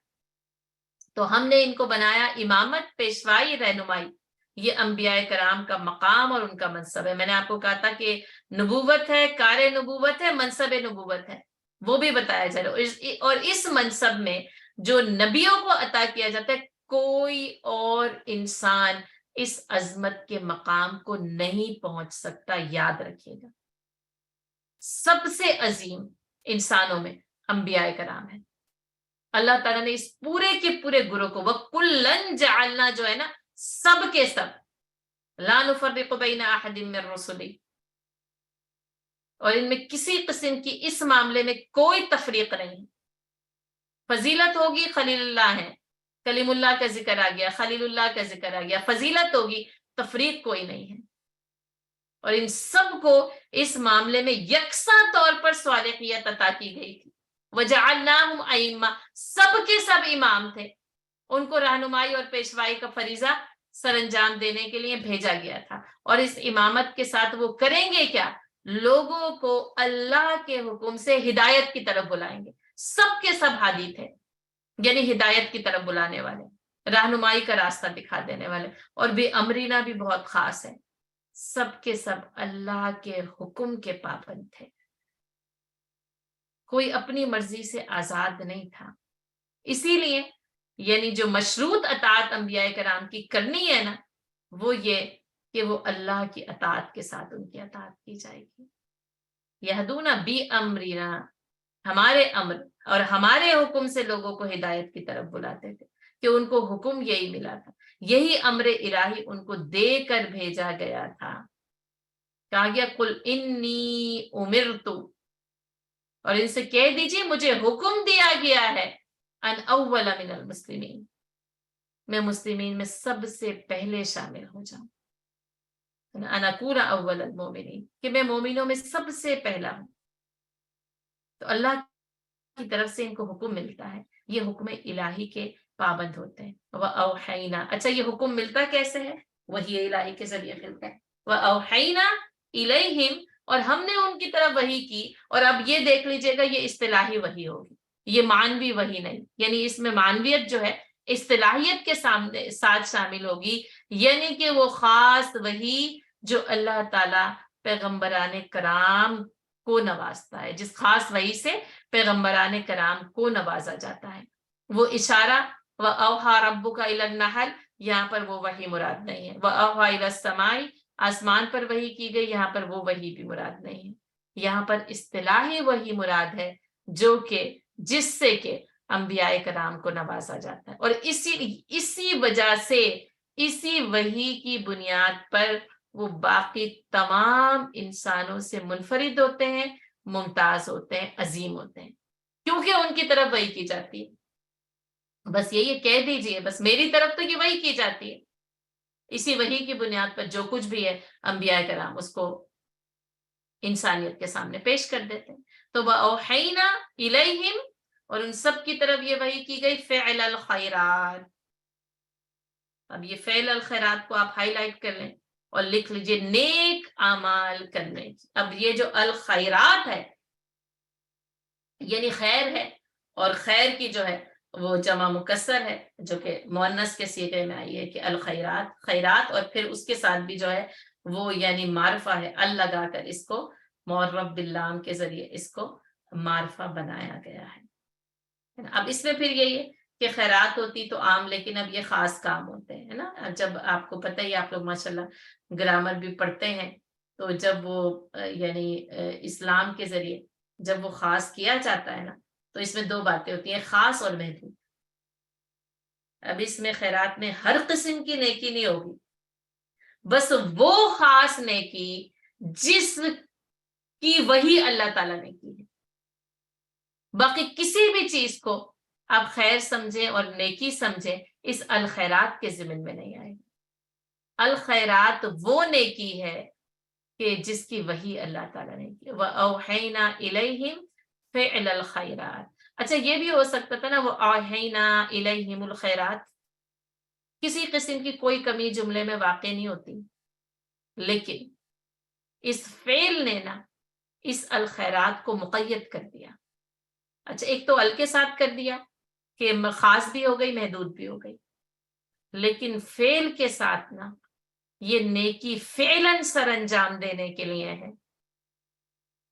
تو ہم نے ان کو بنایا امامت، پیشوائی، رہنمائی، یہ انبیاء کرام کا مقام اور ان کا منصب ہے۔ میں نے آپ کو کہا تھا کہ نبوت ہے، کار نبوت ہے، منصب نبوت ہے، وہ بھی بتایا جا رہا ہے۔ اور اس منصب میں جو نبیوں کو عطا کیا جاتا ہے، کوئی اور انسان اس عظمت کے مقام کو نہیں پہنچ سکتا، یاد رکھیے گا۔ سب سے عظیم انسانوں میں انبیاء کرام ہیں۔ اللہ تعالیٰ نے اس پورے کے پورے گروہ کو وَكُلًّا جَعَلْنَا جو ہے نا، سب کے سب، لَا نُفَرِّقُ بَيْنَ أَحَدٍ مِّن رُّسُلِهِ، اور ان میں کسی قسم کی اس معاملے میں کوئی تفریق نہیں۔ فضیلت ہوگی خلیل اللہ ہے، کلیم اللہ کا ذکر آ گیا، خلیل اللہ کا ذکر آ گیا، فضیلت ہوگی، تفریق کوئی نہیں ہے۔ اور ان سب کو اس معاملے میں یکساں طور پر صالحیت عطا کی گئی تھی۔ وَجَعَلْنَاهُمْ أَئِمَّةً، سب کے سب امام تھے، ان کو رہنمائی اور پیشوائی کا فریضہ سر انجام دینے کے لیے بھیجا گیا تھا۔ اور اس امامت کے ساتھ وہ کریں گے کیا؟ لوگوں کو اللہ کے حکم سے ہدایت کی طرف بلائیں گے۔ سب کے سب ہادی تھے، یعنی ہدایت کی طرف بلانے والے، رہنمائی کا راستہ دکھا دینے والے۔ اور بے امرینا بھی بہت خاص ہے، سب کے سب اللہ کے حکم کے پابند تھے، کوئی اپنی مرضی سے آزاد نہیں تھا۔ اسی لیے یعنی جو مشروط اطاعت انبیاء کرام کی کرنی ہے نا، وہ یہ کہ وہ اللہ کی اطاعت کے ساتھ ان کی اطاعت کی جائے گی۔ یہدون بامرنا، ہمارے امر اور ہمارے حکم سے لوگوں کو ہدایت کی طرف بلاتے تھے، کہ ان کو حکم یہی ملا تھا، یہی امر الہی ان کو دے کر بھیجا گیا تھا۔ کہا گیا قل انی امرت، اور ان سے کہہ دیجئے مجھے حکم دیا گیا ہے ان اول من المسلمین، میں مسلمین میں سب سے پہلے شامل ہو جاؤں، ان اکون اول المومنین، کہ میں مومنوں میں سب سے پہلا ہوں۔ تو اللہ کی طرف سے ان کو حکم ملتا ہے، یہ حکم الہی کے پابند ہوتے ہیں۔ وَأَوْحَيْنَا، اچھا یہ حکم ملتا کیسے ہے؟ وحی الہی کے ذریعے ملتا ہے۔ وَأَوْحَيْنَا إِلَيْهِمْ، اور ہم نے ان کی طرف وحی کی۔ اور اب یہ دیکھ لیجئے گا، یہ اصطلاحی وحی ہوگی، یہ معنوی وحی نہیں، یعنی اس میں معنویت جو ہے اصطلاحیت کے ساتھ شامل ہوگی، یعنی کہ وہ خاص وحی جو اللہ تعالیٰ پیغمبران کرام کو نوازتا ہے، جس خاص وحی سے پیغمبران کرام کو نوازا جاتا ہے۔ وہ اشارہ وَأَوْحَىٰ رَبُّكَ إِلَى النَّحْلِ، یہاں پر وہ وحی مراد نہیں ہے۔ وَأَوْحَىٰ إِلَى السَّمَاءِ، آسمان پر وحی کی گئی، یہاں پر وہ وحی بھی مراد نہیں ہے۔ یہاں پر اصطلاحی وحی مراد ہے، جو کہ جس سے کہ انبیاء کرام کو نوازا جاتا ہے، اور اسی وجہ سے اسی وحی کی بنیاد پر وہ باقی تمام انسانوں سے منفرد ہوتے ہیں، ممتاز ہوتے ہیں، عظیم ہوتے ہیں، کیونکہ ان کی طرف وحی کی جاتی ہے۔ بس یہی کہہ دیجئے، بس میری طرف تو یہ وحی کی جاتی ہے، اسی وحی کی بنیاد پر جو کچھ بھی ہے انبیاء کرام اس کو انسانیت کے سامنے پیش کر دیتے ہیں۔ تو وَأَوْحَيْنَا إِلَيْهِمْ اور ان سب کی طرف یہ وحی کی گئی فعل الخیرات. اب یہ فعل الخیرات کو آپ ہائی لائٹ کر لیں اور لکھ لیجئے نیک اعمال کرنے کی. اب یہ جو الخیرات ہے یعنی خیر ہے، اور خیر کی جو ہے وہ جمع مکسر ہے جو کہ مؤنث کے صیغے میں آئی ہے کہ الخیرات، خیرات، اور پھر اس کے ساتھ بھی جو ہے وہ یعنی معرفہ ہے، ال لگا کر اس کو معرب باللام کے ذریعے اس کو معرفہ بنایا گیا ہے. اب اس میں پھر یہی ہے کہ خیرات ہوتی تو عام، لیکن اب یہ خاص کام ہوتے ہیں نا. جب آپ کو پتہ ہی، آپ لوگ ماشاءاللہ گرامر بھی پڑھتے ہیں، تو جب وہ یعنی اسلام کے ذریعے جب وہ خاص کیا جاتا ہے نا، تو اس میں دو باتیں ہوتی ہیں، خاص اور محدود. اب اس میں خیرات میں ہر قسم کی نیکی نہیں ہوگی، بس وہ خاص نیکی جس کی وہی اللہ تعالیٰ نے کی ہے. باقی کسی بھی چیز کو آپ خیر سمجھیں اور نیکی سمجھیں، اس الخیرات کے ضمن میں نہیں آئے. الخیرات وہ نیکی ہے کہ جس کی وہی اللہ تعالیٰ نے کی. وَأَوْحَيْنَا إِلَيْهِمْ فِعْلَ الْخَيْرَاتِ. اچھا یہ بھی ہو سکتا تھا نا وہ أَوْحَيْنَا إِلَيْهِمُ الْخَيْرَاتِ، کسی قسم کی کوئی کمی جملے میں واقع نہیں ہوتی، لیکن اس فعل نے نا اس الخیرات کو مقید کر دیا. اچھا ایک تو ال کے ساتھ کر دیا کہ خاص بھی ہو گئی محدود بھی ہو گئی، لیکن فعل کے ساتھ نا یہ نیکی فعلاً سر انجام دینے کے لیے ہے.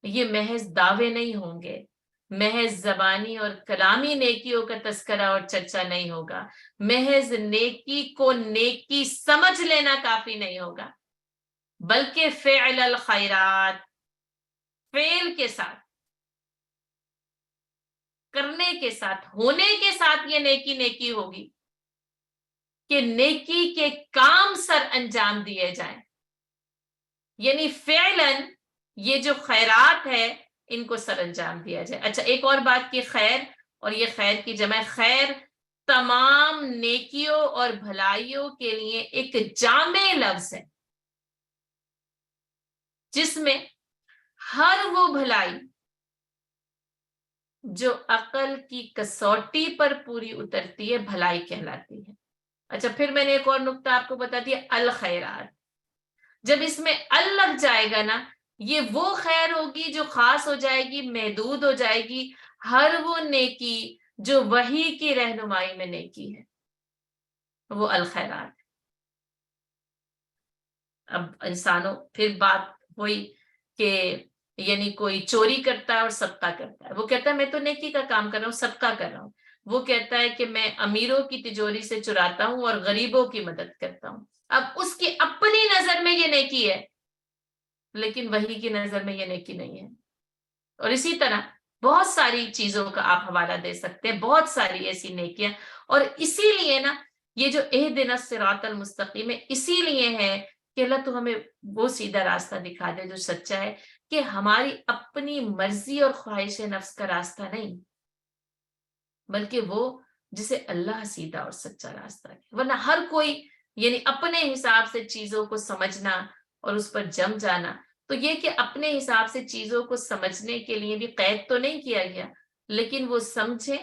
یہ محض دعوے نہیں ہوں گے، محض زبانی اور کلامی نیکیوں کا تذکرہ اور چرچا نہیں ہوگا، محض نیکی کو نیکی سمجھ لینا کافی نہیں ہوگا، بلکہ فعل الخیرات، فعل کے ساتھ، کرنے کے ساتھ، ہونے کے ساتھ یہ نیکی نیکی ہوگی کہ نیکی کے کام سر انجام دیے جائیں. یعنی فعلاً یہ جو خیرات ہے ان کو سر انجام دیا جائے. اچھا ایک اور بات کی خیر، اور یہ خیر کی جمع، خیر تمام نیکیوں اور بھلائیوں کے لیے ایک جامع لفظ ہے جس میں ہر وہ بھلائی جو عقل کی کسوٹی پر پوری اترتی ہے بھلائی کہلاتی ہے. اچھا پھر میں نے ایک اور نقطہ آپ کو بتا دیا، الخیرات. جب اس میں ال لگ جائے گا نا، یہ وہ خیر ہوگی جو خاص ہو جائے گی، محدود ہو جائے گی. ہر وہ نیکی جو وحی کی رہنمائی میں نیکی ہے وہ الخیرات. اب انسانوں پھر بات ہوئی کہ یعنی کوئی چوری کرتا ہے اور صدقہ کرتا ہے، وہ کہتا ہے میں تو نیکی کا کام کر رہا ہوں، صدقہ کر رہا ہوں. وہ کہتا ہے کہ میں امیروں کی تجوری سے چراتا ہوں اور غریبوں کی مدد کرتا ہوں. اب اس کی اپنی نظر میں یہ نیکی ہے، لیکن وحی کی نظر میں یہ نیکی نہیں ہے. اور اسی طرح بہت ساری چیزوں کا آپ حوالہ دے سکتے ہیں، بہت ساری ایسی نیکیاں. اور اسی لیے نا یہ جو اہدنا الصراط المستقیم ہے، اسی لیے ہے کہ اللہ تو ہمیں وہ سیدھا راستہ دکھا دے جو سچا ہے، کہ ہماری اپنی مرضی اور خواہش نفس کا راستہ نہیں، بلکہ وہ جسے اللہ سیدھا اور سچا راستہ ہے. ورنہ ہر کوئی یعنی اپنے حساب سے چیزوں کو سمجھنا اور اس پر جم جانا، تو یہ کہ اپنے حساب سے چیزوں کو سمجھنے کے لیے بھی قید تو نہیں کیا گیا، لیکن وہ سمجھے،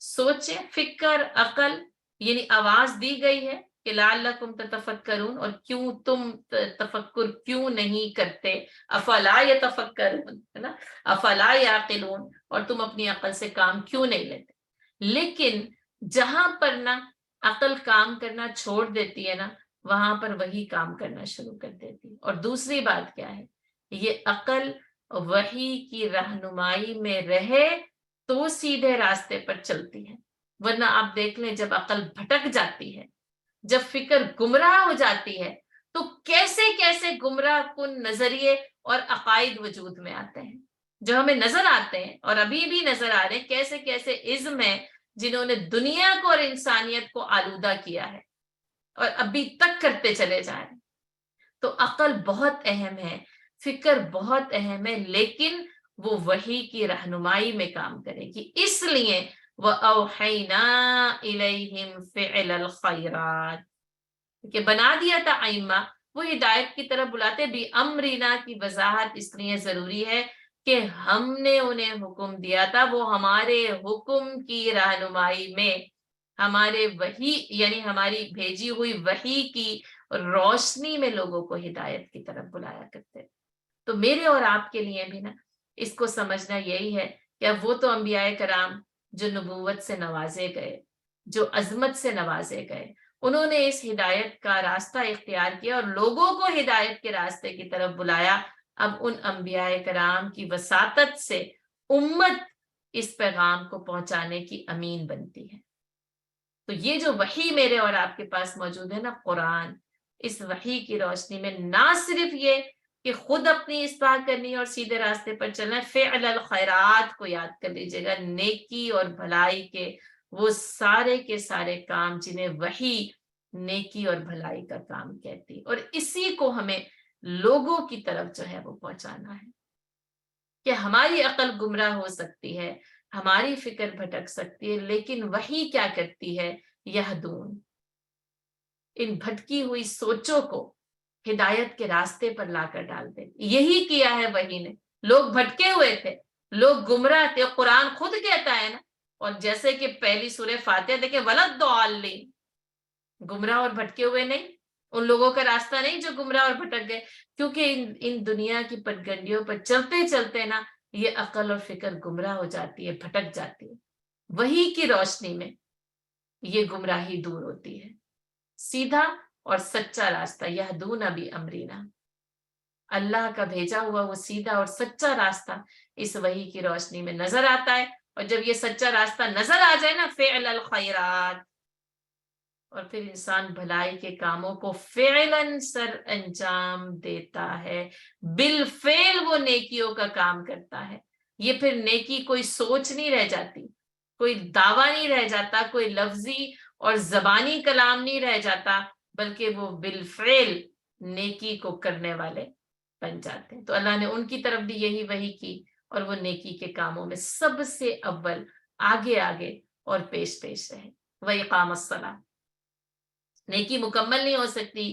سوچے، فکر، عقل یعنی آواز دی گئی ہے کہ لعلکم تتفکرون، اور کیوں تم تفکر کیوں نہیں کرتے، افلا یتفکرون، ہے نا، افلا یعقلون، اور تم اپنی عقل سے کام کیوں نہیں لیتے. لیکن جہاں پر نا عقل کام کرنا چھوڑ دیتی ہے نا، وہاں پر وہی کام کرنا شروع کر دیتی ہے. اور دوسری بات کیا ہے، یہ عقل وحی کی رہنمائی میں رہے تو سیدھے راستے پر چلتی ہے. ورنہ آپ دیکھ لیں جب عقل بھٹک جاتی ہے، جب فکر گمراہ ہو جاتی ہے، تو کیسے کیسے گمراہ کن نظریے اور عقائد وجود میں آتے ہیں جو ہمیں نظر آتے ہیں اور ابھی بھی نظر آ رہے ہیں. کیسے کیسے ازم ہیں جنہوں نے دنیا کو اور انسانیت کو آلودہ کیا ہے اور ابھی تک کرتے چلے جا رہے ہیں. تو عقل بہت اہم ہے، فکر بہت اہم ہے، لیکن وہ وحی کی رہنمائی میں کام کرے گی. اس لیے وَأَوْحَيْنَا إِلَيْهِمْ فِعْلَ الْخَيْرَاتِ کہ بنا دیا تھا ائمہ، وہ ہدایت کی طرف بلاتے بھی. امرنا کی وضاحت اس لیے ضروری ہے کہ ہم نے انہیں حکم دیا تھا وہ ہمارے حکم کی رہنمائی میں ہمارے وحی یعنی ہماری بھیجی ہوئی وحی کی روشنی میں لوگوں کو ہدایت کی طرف بلایا کرتے. تو میرے اور آپ کے لیے بھی نا اس کو سمجھنا یہی ہے کہ وہ تو انبیاء کرام جو نبوت سے نوازے گئے, جو عظمت سے نوازے گئے, انہوں نے اس ہدایت کا راستہ اختیار کیا اور لوگوں کو ہدایت کے راستے کی طرف بلایا. اب ان انبیاء کرام کی وساطت سے امت اس پیغام کو پہنچانے کی امین بنتی ہے. تو یہ جو وحی میرے اور آپ کے پاس موجود ہے نا قرآن, اس وحی کی روشنی میں نہ صرف یہ کہ خود اپنی اصلاح کرنی اور سیدھے راستے پر چلنا ہے, فعل الخیرات کو یاد کر لیجیے گا, نیکی اور بھلائی کے وہ سارے کے سارے کام جنہیں وحی نیکی اور بھلائی کا کام کہتی, اور اسی کو ہمیں لوگوں کی طرف جو ہے وہ پہنچانا ہے. کہ ہماری عقل گمراہ ہو سکتی ہے, ہماری فکر بھٹک سکتی ہے, لیکن وحی کیا کرتی ہے, یہدون, ان بھٹکی ہوئی سوچوں کو ہدایت کے راستے پر لا کر ڈال دے. یہی کیا ہے وحی نے. لوگ بھٹکے ہوئے تھے, لوگ گمراہ تھے, قرآن خود کہتا ہے نا, اور جیسے کہ پہلی سورہ فاتحہ دیکھیں, ولضالین, گمراہ اور بھٹکے ہوئے نہیں, ان لوگوں کا راستہ نہیں جو گمراہ اور بھٹک گئے, کیونکہ ان دنیا کی پٹگنڈیوں پر چلتے چلتے نا یہ عقل اور فکر گمراہ ہو جاتی ہے, بھٹک جاتی ہے. وحی کی روشنی میں یہ گمراہی دور ہوتی ہے. سیدھا اور سچا راستہ, یہدون بامرنا, اللہ کا بھیجا ہوا وہ سیدھا اور سچا راستہ اس وحی کی روشنی میں نظر آتا ہے. اور جب یہ سچا راستہ نظر آ جائے نا, فعل الخیرات, اور پھر انسان بھلائی کے کاموں کو فعلاً سر انجام دیتا ہے, بالفعل وہ نیکیوں کا کام کرتا ہے. یہ پھر نیکی کوئی سوچ نہیں رہ جاتی, کوئی دعویٰ نہیں رہ جاتا, کوئی لفظی اور زبانی کلام نہیں رہ جاتا, بلکہ وہ بالفعل نیکی کو کرنے والے بن جاتے ہیں. تو اللہ نے ان کی طرف بھی یہی وحی کی, اور وہ نیکی کے کاموں میں سب سے اول آگے آگے اور پیش پیش رہے. وَإِقَامَ الصَّلَاةِ, نیکی مکمل نہیں ہو سکتی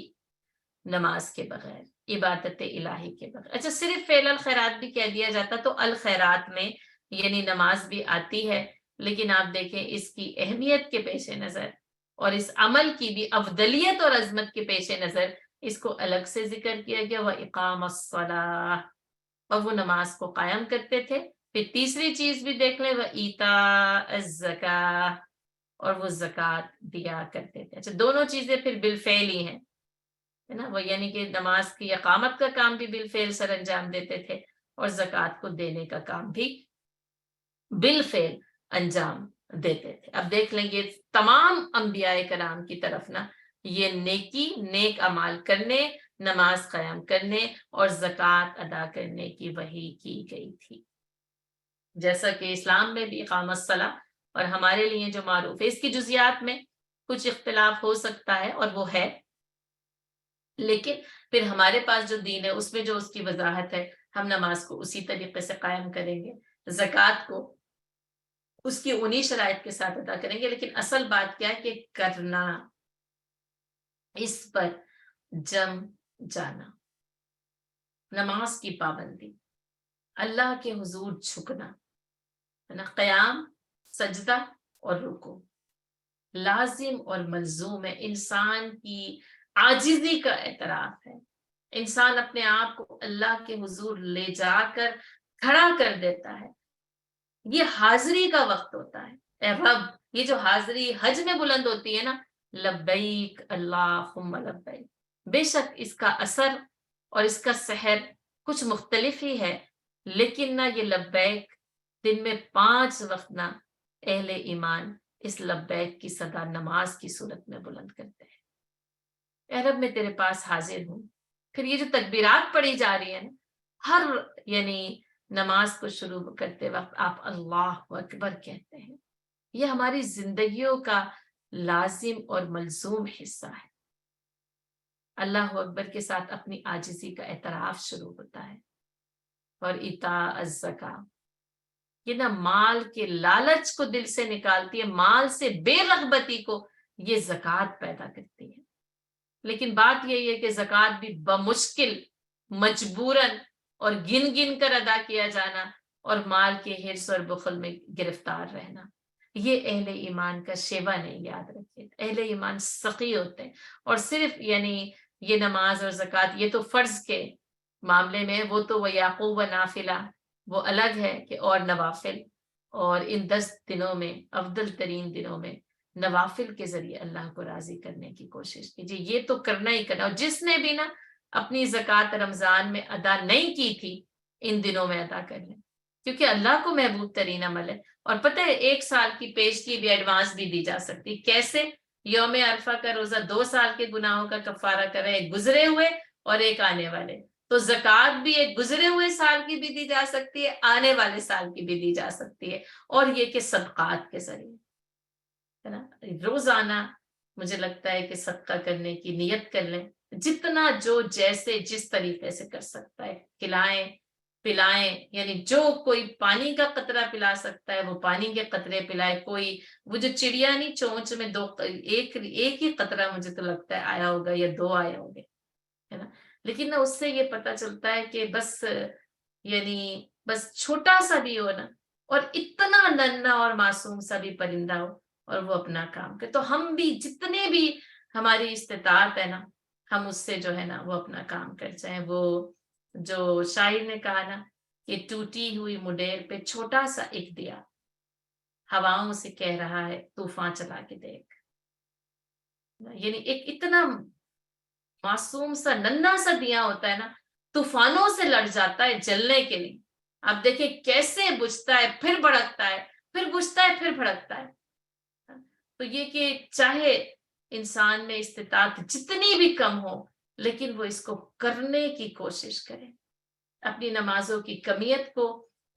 نماز کے بغیر, عبادت الہی کے بغیر. اچھا, صرف فعل الخیرات بھی کہہ دیا جاتا تو الخیرات میں یعنی نماز بھی آتی ہے, لیکن آپ دیکھیں اس کی اہمیت کے پیش نظر اور اس عمل کی بھی افضلیت اور عظمت کے پیش نظر اس کو الگ سے ذکر کیا گیا, وَإِقَامَ الصَّلَاةِ, اور وہ نماز کو قائم کرتے تھے. پھر تیسری چیز بھی دیکھ لیں, وَإِيتَاءَ الزَّكَاةِ, اور وہ زکوٰۃ دیا کرتے تھے. اچھا, دونوں چیزیں پھر بالفعل ہی ہیں, ہے نا, وہ یعنی کہ نماز کی اقامت کا کام بھی بالفعل سر انجام دیتے تھے, اور زکوٰۃ کو دینے کا کام بھی بالفعل انجام دیتے تھے. اب دیکھ لیں یہ تمام انبیاء کرام کی طرف نا یہ نیکی, نیک اعمال کرنے, نماز قیام کرنے اور زکوٰۃ ادا کرنے کی وحی کی گئی تھی. جیسا کہ اسلام میں بھی اقامت الصلاۃ اور ہمارے لیے جو معروف ہے, اس کی جزیات میں کچھ اختلاف ہو سکتا ہے اور وہ ہے, لیکن پھر ہمارے پاس جو دین ہے اس میں جو اس کی وضاحت ہے, ہم نماز کو اسی طریقے سے قائم کریں گے, زکوٰۃ کو اس کی انہی شرائط کے ساتھ ادا کریں گے. لیکن اصل بات کیا ہے کہ کرنا, اس پر جم جانا, نماز کی پابندی, اللہ کے حضور جھکنا, ہے نا, قیام, سجدہ اور رکوع لازم اور ملزوم ہے. انسان کی عاجزی کا اعتراف ہے, انسان اپنے آپ کو اللہ کے حضور لے جا کر کھڑا کر دیتا ہے. یہ حاضری کا وقت ہوتا ہے, اے رب, یہ جو حاضری حج میں بلند ہوتی ہے نا, لبیک اللہم لبیک, بے شک اس کا اثر اور اس کا سحر کچھ مختلف ہی ہے, لیکن نہ یہ لبیک دن میں 5 وقت نہ اہل ایمان اس لبیک کی صدا نماز کی صورت میں بلند کرتے ہیں. اے رب میں تیرے پاس حاضر ہوں. پھر یہ جو تکبیرات پڑھی جا رہی ہیں نا, ہر یعنی نماز کو شروع کرتے وقت آپ اللہ اکبر کہتے ہیں, یہ ہماری زندگیوں کا لازم اور ملزوم حصہ ہے. اللہ اکبر کے ساتھ اپنی عاجزی کا اعتراف شروع ہوتا ہے. اور ایتاء الزکاۃ, یہ نا مال کے لالچ کو دل سے نکالتی ہے, مال سے بے رغبتی کو یہ زکوٰۃ پیدا کرتی ہے. لیکن بات یہی ہے کہ زکوٰۃ بھی بمشکل مجبوراً اور گن گن کر ادا کیا جانا اور مال کے حرص اور بخل میں گرفتار رہنا، یہ اہل ایمان کا شیوا نہیں، یاد رکھیے اہل ایمان سخی ہوتے ہیں. اور صرف یعنی یہ نماز اور زکوٰۃ یہ تو فرض کے معاملے میں، وہ تو وہ یعقوب و نافلہ وہ الگ ہے کہ اور نوافل. اور ان 10 دنوں میں افضل ترین دنوں میں نوافل کے ذریعے اللہ کو راضی کرنے کی کوشش کیجیے. یہ تو کرنا ہی کرنا. اور جس نے بھی نا اپنی زکوٰۃ رمضان میں ادا نہیں کی تھی ان دنوں میں ادا کر لیں، کیونکہ اللہ کو محبوب ترین عمل ہے. اور پتہ ہے 1 سال کی پیشگی بھی ایڈوانس بھی دی جا سکتی. کیسے؟ یوم عرفہ کا روزہ 2 سال کے گناہوں کا کفارہ کرے، ایک گزرے ہوئے اور ایک آنے والے. تو زکوٰۃ بھی ایک گزرے ہوئے سال کی بھی دی جا سکتی ہے، آنے والے سال کی بھی دی جا سکتی ہے. اور یہ کہ صدقات کے ذریعے ہے نا، روزانہ مجھے لگتا ہے کہ صدقہ کرنے کی نیت کر لیں، جتنا جو جیسے جس طریقے سے کر سکتا ہے. کھلائیں پلائیں، یعنی جو کوئی پانی کا قطرہ پلا سکتا ہے وہ پانی کے قطرے پلائے. کوئی وہ جو چڑیا نہیں چونچ میں ایک ہی قطرہ مجھے تو لگتا ہے آیا ہوگا یا 2 آئے ہوں گے، ہے نا. لیکن نا اس سے یہ پتہ چلتا ہے کہ بس یعنی بس چھوٹا سا بھی ہو نا، اور اتنا ننھا اور معصوم سا بھی پرندہ ہو اور وہ اپنا کام کرے، تو ہم بھی جتنے بھی ہماری استطاعت ہے نا، ہم اس سے جو ہے نا وہ اپنا کام کر جائیں. وہ جو شاعر نے کہا نا کہ ٹوٹی ہوئی مڈیر پہ چھوٹا سا ایک دیا، ہواؤں سے کہہ رہا ہے طوفان چلا کے دیکھ. یعنی ایک اتنا معصوم سا ننھا سا دیا ہوتا ہے نا، طوفانوں سے لڑ جاتا ہے جلنے کے لیے. آپ دیکھیں کیسے بجھتا ہے، پھر بھڑکتا ہے، پھر بجھتا ہے، پھر بھڑکتا ہے. تو یہ کہ چاہے انسان میں استطاعت جتنی بھی کم ہو، لیکن وہ اس کو کرنے کی کوشش کرے. اپنی نمازوں کی کمیت کو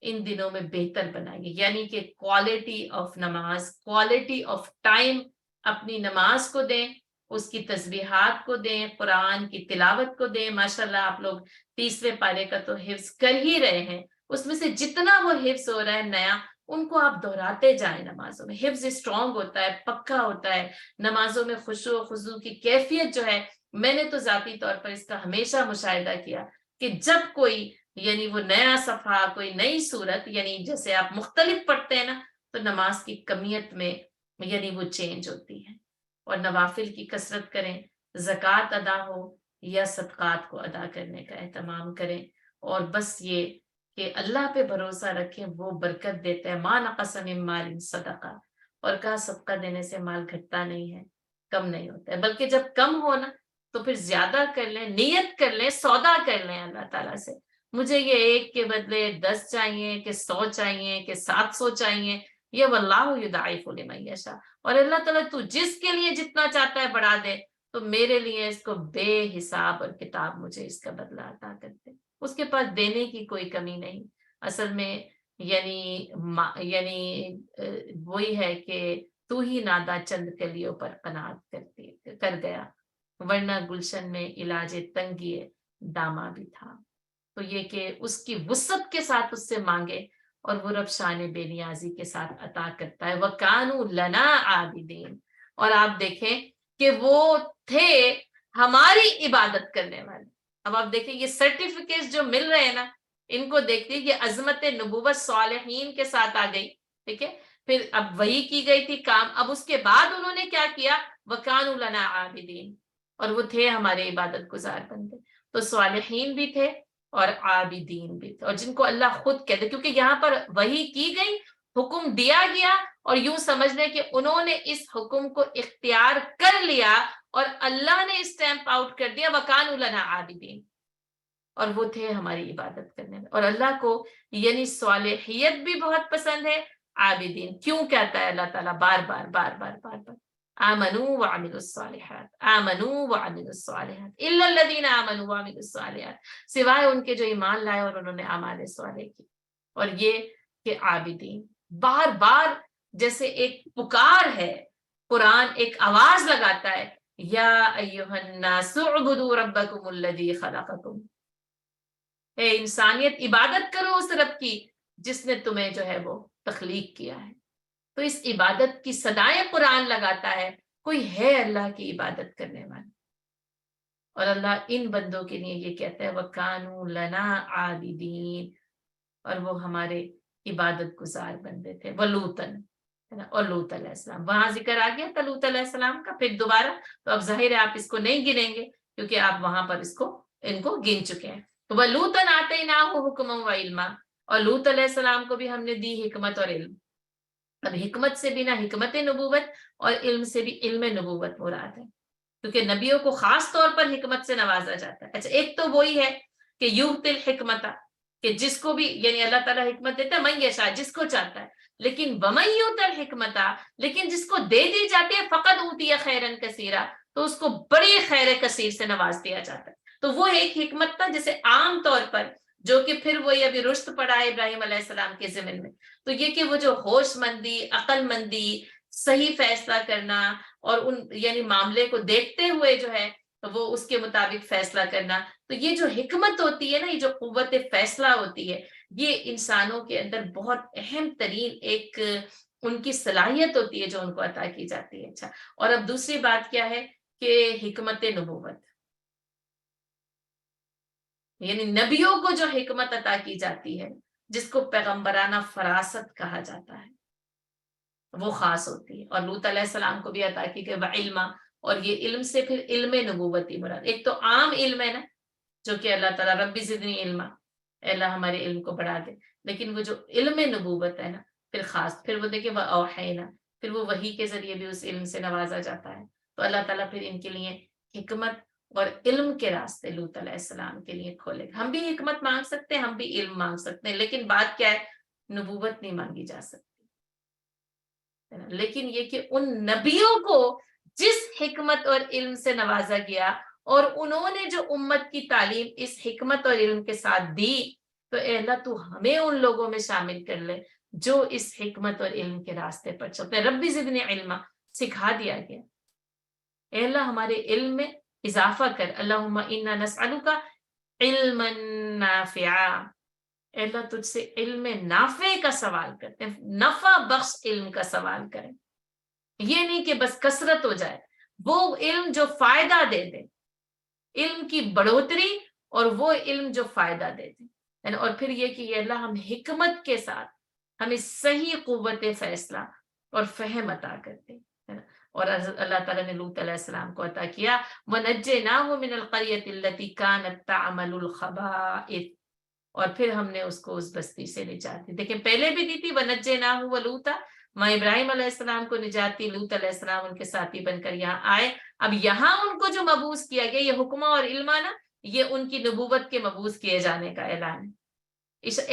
ان دنوں میں بہتر بنائیے، یعنی کہ کوالٹی آف نماز، کوالٹی آف ٹائم اپنی نماز کو دیں، اس کی تسبیحات کو دیں، قرآن کی تلاوت کو دیں. ماشاءاللہ آپ لوگ 30ویں پارے کا تو حفظ کر ہی رہے ہیں، اس میں سے جتنا وہ حفظ ہو رہا ہے نیا ان کو آپ دہراتے جائیں. نمازوں میں حفظ اسٹرانگ ہوتا ہے، پکا ہوتا ہے. نمازوں میں خشوع و خضوع کی کیفیت جو ہے، میں نے تو ذاتی طور پر اس کا ہمیشہ مشاہدہ کیا کہ جب کوئی یعنی وہ نیا صفحہ، کوئی نئی صورت، یعنی جیسے آپ مختلف پڑھتے ہیں نا، تو نماز کی کمیت میں یعنی وہ چینج ہوتی ہے. اور نوافل کی کثرت کریں، زکوٰۃ ادا ہو یا صدقات کو ادا کرنے کا اہتمام کریں. اور بس یہ کہ اللہ پہ بھروسہ رکھیں، وہ برکت دیتا ہے. ما نقص من مال صدقہ، اور کہا صدقہ دینے سے مال گھٹتا نہیں ہے، کم نہیں ہوتا ہے، بلکہ جب کم ہو نا تو پھر زیادہ کر لیں، نیت کر لیں، سودا کر لیں اللہ تعالیٰ سے. مجھے یہ 1 کے بدلے 10 چاہیے کہ 100 چاہیے کہ 700 چاہیے، یہ واللہ یضاعف لمن یشاء. اور اللہ تعالیٰ تو جس کے لیے جتنا چاہتا ہے بڑھا دے، تو میرے لیے اس کو بے حساب اور کتاب مجھے اس کا بدلہ عطا کرتے. اس کے پاس دینے کی کوئی کمی نہیں. اصل میں یعنی وہی ہے کہ تو ہی نادا چند کلیوں پر قناعت کر گیا، ورنہ گلشن میں علاج تنگی داما بھی تھا. تو یہ کہ اس کی وسعت کے ساتھ اس سے مانگے، اور وہ رب شان بے نیازی کے ساتھ عطا کرتا ہے. وَكَانُوا لَنَا عَابِدِينَ. اور آپ دیکھیں کہ وہ تھے ہماری عبادت کرنے والے. اب آپ دیکھیں یہ سرٹیفکیٹ جو مل رہے ہیں نا، ان کو دیکھتے یہ عظمت نبوت صالحین کے ساتھ آ گئی. ٹھیک ہے، پھر اب وہی کی گئی تھی کام، اب اس کے بعد انہوں نے کیا کیا؟ وَكَانُوا لَنَا عَابِدِينَ. اور وہ تھے ہمارے عبادت گزار بندے. تو صالحین بھی تھے اور عابدین بھی تھے، اور جن کو اللہ خود کہتے، کیونکہ یہاں پر وحی کی گئی، حکم دیا گیا، اور یوں سمجھ لیں کہ انہوں نے اس حکم کو اختیار کر لیا اور اللہ نے اسٹیمپ آؤٹ کر دیا وَكَانُوا لَنَا عَابِدِينَ. اور وہ تھے ہماری عبادت کرنے میں. اور اللہ کو یعنی صالحیت بھی بہت پسند ہے، عابدین. کیوں کہتا ہے اللہ تعالیٰ بار بار بار بار بار بار آمنوا وعملوا الصالحات، آمنوا وعملوا الصالحات الا الذين آمنوا وعملوا الصالحات، سوائے ان کے جو ایمان لائے اور انہوں نے اعمال صالح کی. اور یہ کہ عابدین بار بار جیسے ایک پکار ہے، قرآن ایک آواز لگاتا ہے، یا ایھا الناس اعبدوا ربکم الذی خلقکم. اے انسانیت عبادت کرو اس رب کی جس نے تمہیں جو ہے وہ تخلیق کیا ہے. تو اس عبادت کی صدائیں قرآن لگاتا ہے، کوئی ہے اللہ کی عبادت کرنے والا. اور اللہ ان بندوں کے لیے یہ کہتا ہے وَكَانُوا لَنَا عَابِدِينَ، اور وہ ہمارے عبادت گزار بندے تھے. وَلُوطًا، اور لوط علیہ السلام وہاں ذکر آ گیا تھا لوط علیہ السلام کا پھر دوبارہ. تو اب ظاہر ہے آپ اس کو نہیں گنیں گے کیونکہ آپ وہاں پر ان کو گن چکے ہیں. تو وَلُوطًا آتَيْنَاهُ حُكْمًا وَعِلْمًا، اور لوط علیہ السلام کو بھی ہم نے دی حکمت اور علم. اب حکمت سے بھی نہ حکمت نبوت، اور علم سے بھی علم نبوت مراد ہے، کیونکہ نبیوں کو خاص طور پر حکمت سے نوازا جاتا ہے. اچھا ایک تو وہی ہے کہ یؤتی الحکمت، کہ جس کو بھی یعنی اللہ تعالیٰ حکمت دیتا ہے من یشاء، جس کو چاہتا ہے. لیکن ومن یؤت الحکمت، لیکن جس کو دے دی جاتی ہے فقط اوتی خیرا کثیرا، تو اس کو بڑی خیر کثیر سے نواز دیا جاتا ہے. تو وہ ایک حکمت تھا جسے عام طور پر، جو کہ پھر وہی ابھی رشد پڑا ہے ابراہیم علیہ السلام کے ضمن میں، تو یہ کہ وہ جو ہوش مندی، عقل مندی، صحیح فیصلہ کرنا، اور ان یعنی معاملے کو دیکھتے ہوئے جو ہے وہ اس کے مطابق فیصلہ کرنا. تو یہ جو حکمت ہوتی ہے نا، یہ جو قوت فیصلہ ہوتی ہے، یہ انسانوں کے اندر بہت اہم ترین ایک ان کی صلاحیت ہوتی ہے جو ان کو عطا کی جاتی ہے. اچھا، اور اب دوسری بات کیا ہے کہ حکمت نبوت، یعنی نبیوں کو جو حکمت عطا کی جاتی ہے، جس کو پیغمبرانہ فراست کہا جاتا ہے، وہ خاص ہوتی ہے. اور لوط علیہ السلام کو بھی عطا کی کہ وعلما، اور یہ علم سے پھر علم نبوتی مراد. ایک تو عام علم ہے نا، جو کہ اللہ تعالیٰ رب زدنی علما، اللہ ہمارے علم کو بڑھا دے. لیکن وہ جو علم نبوت ہے نا، پھر خاص، پھر وہ دیکھیں وہ اوحینا، پھر وہ وحی کے ذریعے بھی اس علم سے نوازا جاتا ہے. تو اللہ تعالیٰ پھر ان کے لیے حکمت اور علم کے راستے لوط علیہ السلام کے لیے کھولے. ہم بھی حکمت مانگ سکتے ہیں، ہم بھی علم مانگ سکتے ہیں، لیکن بات کیا ہے، نبوت نہیں مانگی جا سکتی. لیکن یہ کہ ان نبیوں کو جس حکمت اور علم سے نوازا گیا، اور انہوں نے جو امت کی تعلیم اس حکمت اور علم کے ساتھ دی، تو اے اللہ تو ہمیں ان لوگوں میں شامل کر لے جو اس حکمت اور علم کے راستے پر چلتے ہیں. ربی زدنی علما سکھا دیا گیا، اے اللہ ہمارے علم میں اضافہ کر. اللہم انا نسألک علما نافعا، اے اللہ تجھ سے علم نافع کا سوال کرتے ہیں، نفع بخش علم کا سوال کریں. یہ نہیں کہ بس کثرت ہو جائے، وہ علم جو فائدہ دے دے، علم کی بڑھوتری، اور وہ علم جو فائدہ دے دے. اور پھر یہ کہ یہ اللہ ہم حکمت کے ساتھ ہمیں صحیح قوت فیصلہ اور فہم عطا کرتے ہیں. اور اللہ تعالیٰ نے لوط علیہ السلام کو عطا کیا وَنَجَّيْنَاهُ مِنَ الْقَرْيَةِ الَّتِي كَانَتْ تَعْمَلُ الْخَبَائِثَ، اور پھر ہم نے اس کو اس بستی سے نجات دی. دیکھیں پہلے بھی دی تھی وَنَجَّيْنَاهُ وَلُوطًا، ماں ابراہیم علیہ السلام کو نجات دی، لوط علیہ السلام ان کے ساتھی بن کر یہاں آئے. اب یہاں ان کو جو مبعوث کیا گیا، یہ حکمہ اور علمہ نا، یہ ان کی نبوت کے مبعوث کیے جانے کا اعلان ہے.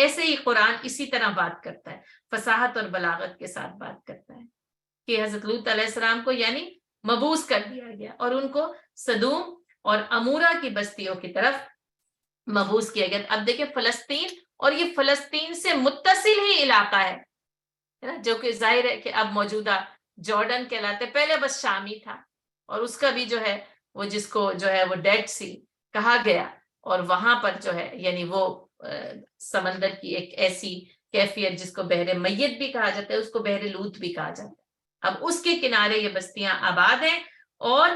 ایسے ہی قرآن اسی طرح بات کرتا ہے، فصاحت اور بلاغت کے ساتھ بات کرتا ہے کہ حضرت لوط علیہ السلام کو یعنی مبعوث کر دیا گیا، اور ان کو صدوم اور امورہ کی بستیوں کی طرف مبعوث کیا گیا. اب دیکھیں فلسطین، اور یہ فلسطین سے متصل ہی علاقہ ہے نا، جو کہ ظاہر ہے کہ اب موجودہ جارڈن کہلاتے، پہلے بس شامی تھا، اور اس کا بھی جو ہے وہ جس کو جو ہے وہ ڈیڈ سی کہا گیا، اور وہاں پر جو ہے یعنی وہ سمندر کی ایک ایسی کیفیت جس کو بحر میت بھی کہا جاتا ہے، اس کو بحر لوط بھی کہا جاتا ہے. اب اس کے کنارے یہ بستیاں آباد ہیں، اور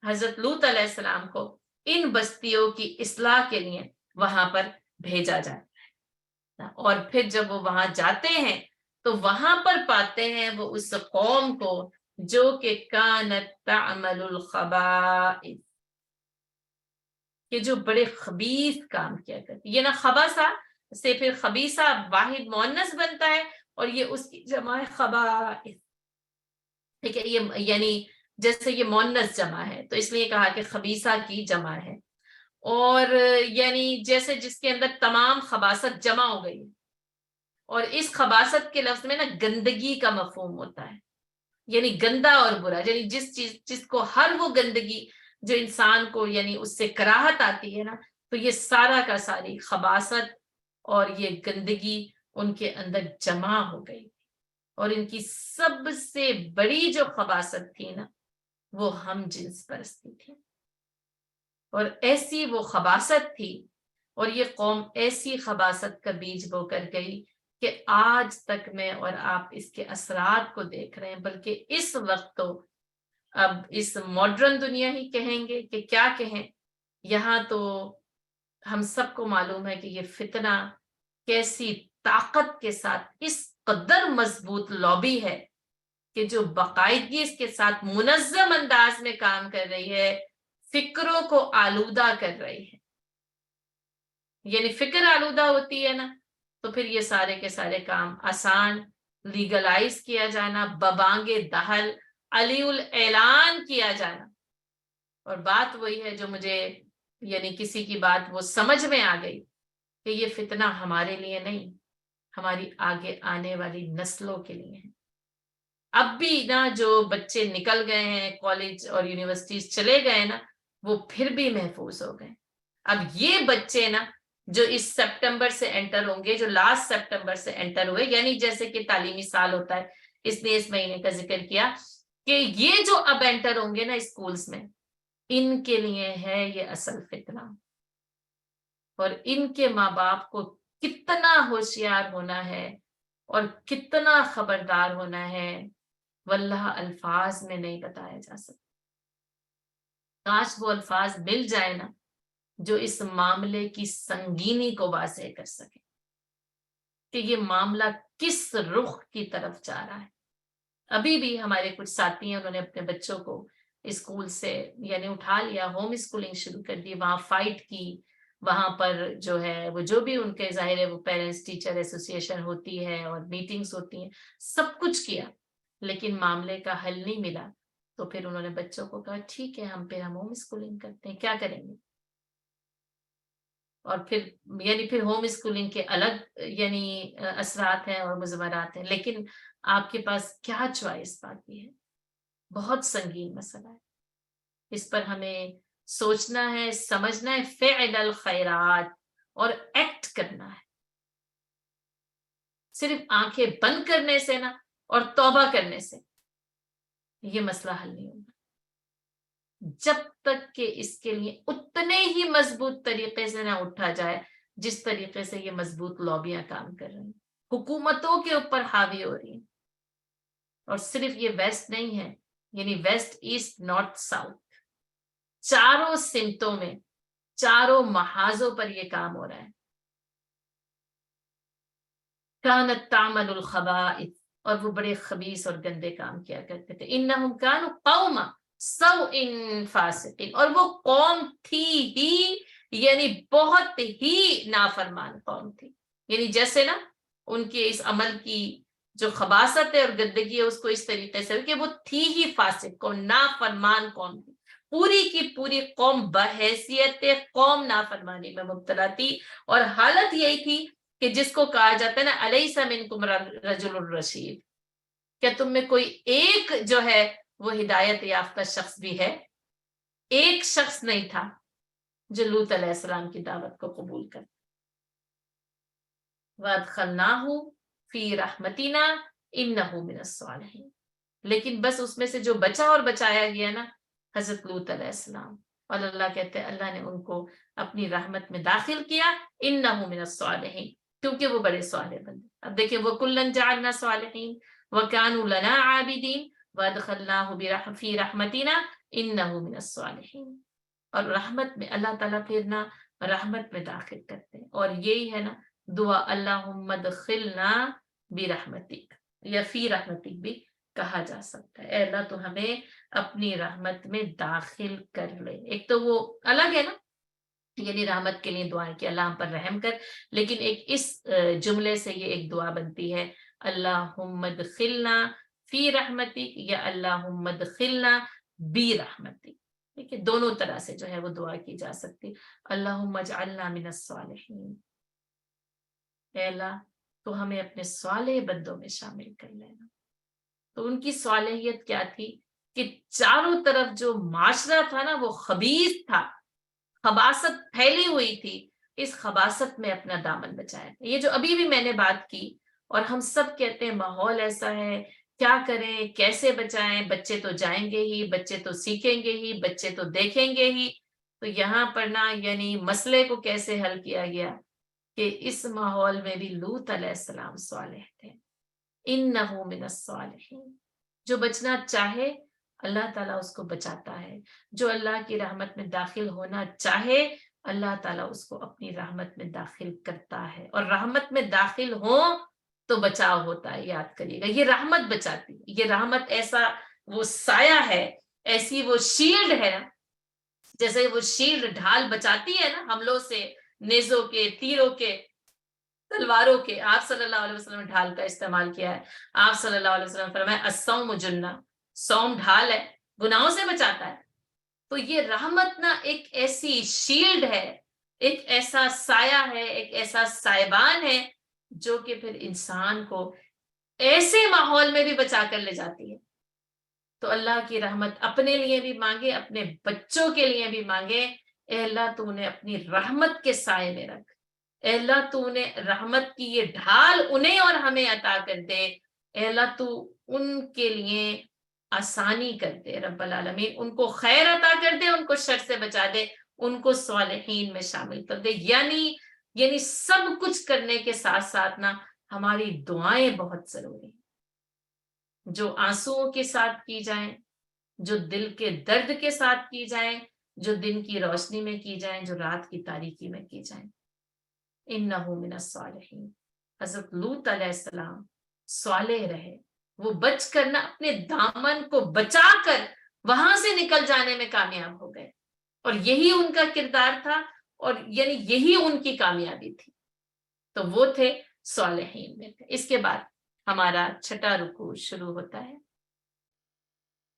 حضرت لوط علیہ السلام کو ان بستیوں کی اصلاح کے لیے وہاں پر بھیجا جاتا ہے. اور پھر جب وہ وہاں جاتے ہیں تو وہاں پر پاتے ہیں وہ اس قوم کو جو کہ کانت تعمل الخبائث، کہ جو بڑے خبیث کام کیا کرتی. یہ نا خباثہ سے پھر خبیثہ واحد مؤنث بنتا ہے، اور یہ اس کی جمع ہے خبائث. ٹھیک ہے، یہ یعنی جیسے یہ مؤنث جمع ہے تو اس لیے کہا کہ خبیثہ کی جمع ہے، اور یعنی جیسے جس کے اندر تمام خباثت جمع ہو گئی. اور اس خباثت کے لفظ میں نا گندگی کا مفہوم ہوتا ہے، یعنی گندا اور برا، یعنی جس کو ہر وہ گندگی جو انسان کو یعنی اس سے کراہت آتی ہے نا، تو یہ سارا کا ساری خباثت اور یہ گندگی ان کے اندر جمع ہو گئی. اور ان کی سب سے بڑی جو خباثت تھی نا، وہ ہم جنس پرستی تھی. اور ایسی وہ خباثت تھی، اور یہ قوم ایسی خباثت کا بیج بو کر گئی کہ آج تک میں اور آپ اس کے اثرات کو دیکھ رہے ہیں. بلکہ اس وقت تو اب اس ماڈرن دنیا ہی کہیں گے کہ کیا کہیں، یہاں تو ہم سب کو معلوم ہے کہ یہ فتنہ کیسی طاقت کے ساتھ اس قدر مضبوط لابی ہے کہ جو باقاعدگی اس کے ساتھ منظم انداز میں کام کر رہی ہے، فکروں کو آلودہ کر رہی ہے. یعنی فکر آلودہ ہوتی ہے نا، تو پھر یہ سارے کے سارے کام آسان، لیگلائز کیا جانا، ببانگ دہل، علی الاعلان کیا جانا. اور بات وہی ہے جو مجھے یعنی کسی کی بات وہ سمجھ میں آ گئی کہ یہ فتنہ ہمارے لیے نہیں، ہماری آگے آنے والی نسلوں کے لیے ہے. اب بھی نا جو بچے نکل گئے ہیں کالج اور یونیورسٹیز چلے گئے نا، وہ پھر بھی محفوظ ہو گئے. اب یہ بچے نا جو اس سپٹمبر سے انٹر ہوں گے، جو لاسٹ سپٹمبر سے انٹر ہوئے، یعنی جیسے کہ تعلیمی سال ہوتا ہے، اس نے اس مہینے کا ذکر کیا کہ یہ جو اب انٹر ہوں گے نا اسکولز میں، ان کے لیے ہے یہ اصل فتنہ. اور ان کے ماں باپ کو کتنا ہوشیار ہونا ہے اور کتنا خبردار ہونا ہے، واللہ الفاظ میں نہیں بتایا جا سکتا. کاش وہ الفاظ مل جائے نا جو اس معاملے کی سنگینی کو واضح کر سکے کہ یہ معاملہ کس رخ کی طرف جا رہا ہے. ابھی بھی ہمارے کچھ ساتھی ہیں، انہوں نے اپنے بچوں کو اسکول سے یعنی اٹھا لیا، ہوم اسکولنگ شروع کر دی، وہاں فائٹ کی، وہاں پر جو ہے وہ جو بھی ان کے ظاہر ہے وہ پیرنٹس ٹیچر ایسوسیشن ہوتی ہے اور میٹنگز ہوتی ہیں، سب کچھ کیا، لیکن معاملے کا حل نہیں ملا. تو پھر انہوں نے بچوں کو کہا ٹھیک ہے ہم ہوم اسکولنگ کرتے ہیں، کیا کریں گے. اور پھر یعنی پھر ہوم اسکولنگ کے الگ یعنی اثرات ہیں اور مضمرات ہیں، لیکن آپ کے پاس کیا چوائس باقی ہے. بہت سنگین مسئلہ ہے، اس پر ہمیں سوچنا ہے، سمجھنا ہے، فعل الخیرات اور ایکٹ کرنا ہے. صرف آنکھیں بند کرنے سے نا اور توبہ کرنے سے یہ مسئلہ حل نہیں ہوگا، جب تک کہ اس کے لیے اتنے ہی مضبوط طریقے سے نہ اٹھا جائے جس طریقے سے یہ مضبوط لابیاں کام کر رہی ہیں، حکومتوں کے اوپر حاوی ہو رہی ہیں. اور صرف یہ ویسٹ نہیں ہے، یعنی ویسٹ ایسٹ نارتھ ساؤتھ، چاروں سمتوں میں، چاروں محاذوں پر یہ کام ہو رہا ہے. کانت تعمل الخبائث، اور وہ بڑے خبیث اور گندے کام کیا کرتے تھے. انہم کانوا قوما سوء فاسقین، اور وہ قوم تھی ہی یعنی بہت ہی نافرمان قوم تھی. یعنی جیسے نا ان کے اس عمل کی جو خباثت ہے اور گندگی ہے اس کو اس طریقے سے کہ وہ تھی ہی فاسق قوم، نافرمان قوم تھی. پوری کی پوری قوم بحیثیت قوم نافرمانی میں مبتلا تھی، اور حالت یہی تھی کہ جس کو کہا جاتا ہے نا الیس منکم رجل الرشید، کیا تم میں کوئی ایک جو ہے وہ ہدایت یافتہ شخص بھی ہے. ایک شخص نہیں تھا جو لوط علیہ السلام کی دعوت کو قبول کر. وَأَدْخَلْنَاهُ فِي رَحْمَتِنَا إِنَّهُ مِنَ الصَّالِحِينَ، لیکن بس اس میں سے جو بچا اور بچایا گیا نا حضرت لوط علیہ السلام، اور اللہ کہتے ہیں اللہ نے ان کو اپنی رحمت میں داخل کیا. إِنَّهُ مِنَ الصَّالِحِينَ، کیونکہ وہ بڑے صالح بندے. اب دیکھیں وَكُلًّا جَعَلْنَا صَالِحِينَ وَكَانُوا لَنَا عَابِدِينَ وَأَدْخَلْنَاهُ فِي رَحْمَتِنَا إِنَّهُ مِنَ الصَّالِحِينَ. اور رحمت میں اللہ تعالیٰ پھر نا رحمت میں داخل کرتے ہیں. اور یہی ہے نا دعا اللہم ادخلنا برحمتک، یا فی رحمتک بھی کہا جا سکتا ہے. اے اللہ تو ہمیں اپنی رحمت میں داخل کر لے. ایک تو وہ الگ ہے نا یعنی رحمت کے لیے دعائیں کہ اللہ ہم پر رحم کر، لیکن ایک اس جملے سے یہ ایک دعا بنتی ہے اللہم ادخلنا فی رحمتک یا اللہم ادخلنا برحمتک. ٹھیک ہے، دونوں طرح سے جو ہے وہ دعا کی جا سکتی. اللہم اجعلنا من الصالحین، اے اللہ تو ہمیں اپنے صالح بندوں میں شامل کر لینا. تو ان کی صالحیت کیا تھی کہ چاروں طرف جو معاشرہ تھا نا وہ خبیث تھا، خباثت پھیلی ہوئی تھی، اس خباثت میں اپنا دامن بچایا. یہ جو ابھی بھی میں نے بات کی، اور ہم سب کہتے ہیں ماحول ایسا ہے، کیا کریں، کیسے بچائیں، بچے تو جائیں گے ہی، بچے تو سیکھیں گے ہی، بچے تو دیکھیں گے ہی. تو یہاں پر نا یعنی مسئلے کو کیسے حل کیا گیا کہ اس ماحول میں بھی لوط علیہ السلام صالح تھے. انہو من الصالحین، جو بچنا چاہے اللہ تعالیٰ اس کو بچاتا ہے. جو اللہ کی رحمت میں داخل ہونا چاہے اللہ تعالیٰ اس کو اپنی رحمت میں داخل کرتا ہے. اور رحمت میں داخل ہو تو بچاؤ ہوتا ہے. یاد کریے گا یہ رحمت بچاتی ہے. یہ رحمت ایسا وہ سایہ ہے, ایسی وہ شیلڈ ہے نا, جیسے وہ شیلڈ ڈھال بچاتی ہے نا حملوں سے, نیزوں کے, تیروں کے, تلواروں کے. آپ صلی اللہ علیہ وسلم نے ڈھال کا استعمال کیا ہے. آپ صلی اللہ علیہ وسلم فرمایا الصوم جنہ, صوم ڈھال ہے, گناہوں سے بچاتا ہے. تو یہ رحمت نا ایک ایسی شیلڈ ہے, ایک ایسا سایہ ہے, ایک ایسا سائبان ہے جو کہ پھر انسان کو ایسے ماحول میں بھی بچا کر لے جاتی ہے. تو اللہ کی رحمت اپنے لیے بھی مانگے, اپنے بچوں کے لیے بھی مانگے. اے اللہ تو انہیں اپنی رحمت کے سائے میں رکھ. اے اللہ تو انہیں رحمت کی یہ ڈھال انہیں اور ہمیں عطا کر دے. اے اللہ تو ان کے لیے آسانی کر دے رب العالمین, ان کو خیر عطا کر دے, ان کو شر سے بچا دے, ان کو صالحین میں شامل کر دے. یعنی سب کچھ کرنے کے ساتھ ساتھ نا ہماری دعائیں بہت ضروری ہیں, جو آنسوؤں کے ساتھ کی جائیں, جو دل کے درد کے ساتھ کی جائیں, جو دن کی روشنی میں کی جائیں, جو رات کی تاریکی میں کی جائیں. انہو من الصالحین. حضرت لوط علیہ السلام صالح رہے, وہ بچ کر نہ اپنے دامن کو بچا کر وہاں سے نکل جانے میں کامیاب ہو گئے, اور یہی ان کا کردار تھا, اور یعنی یہی ان کی کامیابی تھی. تو وہ تھے صالحین میں تھے. اس کے بعد ہمارا چھٹا رکوع شروع ہوتا ہے.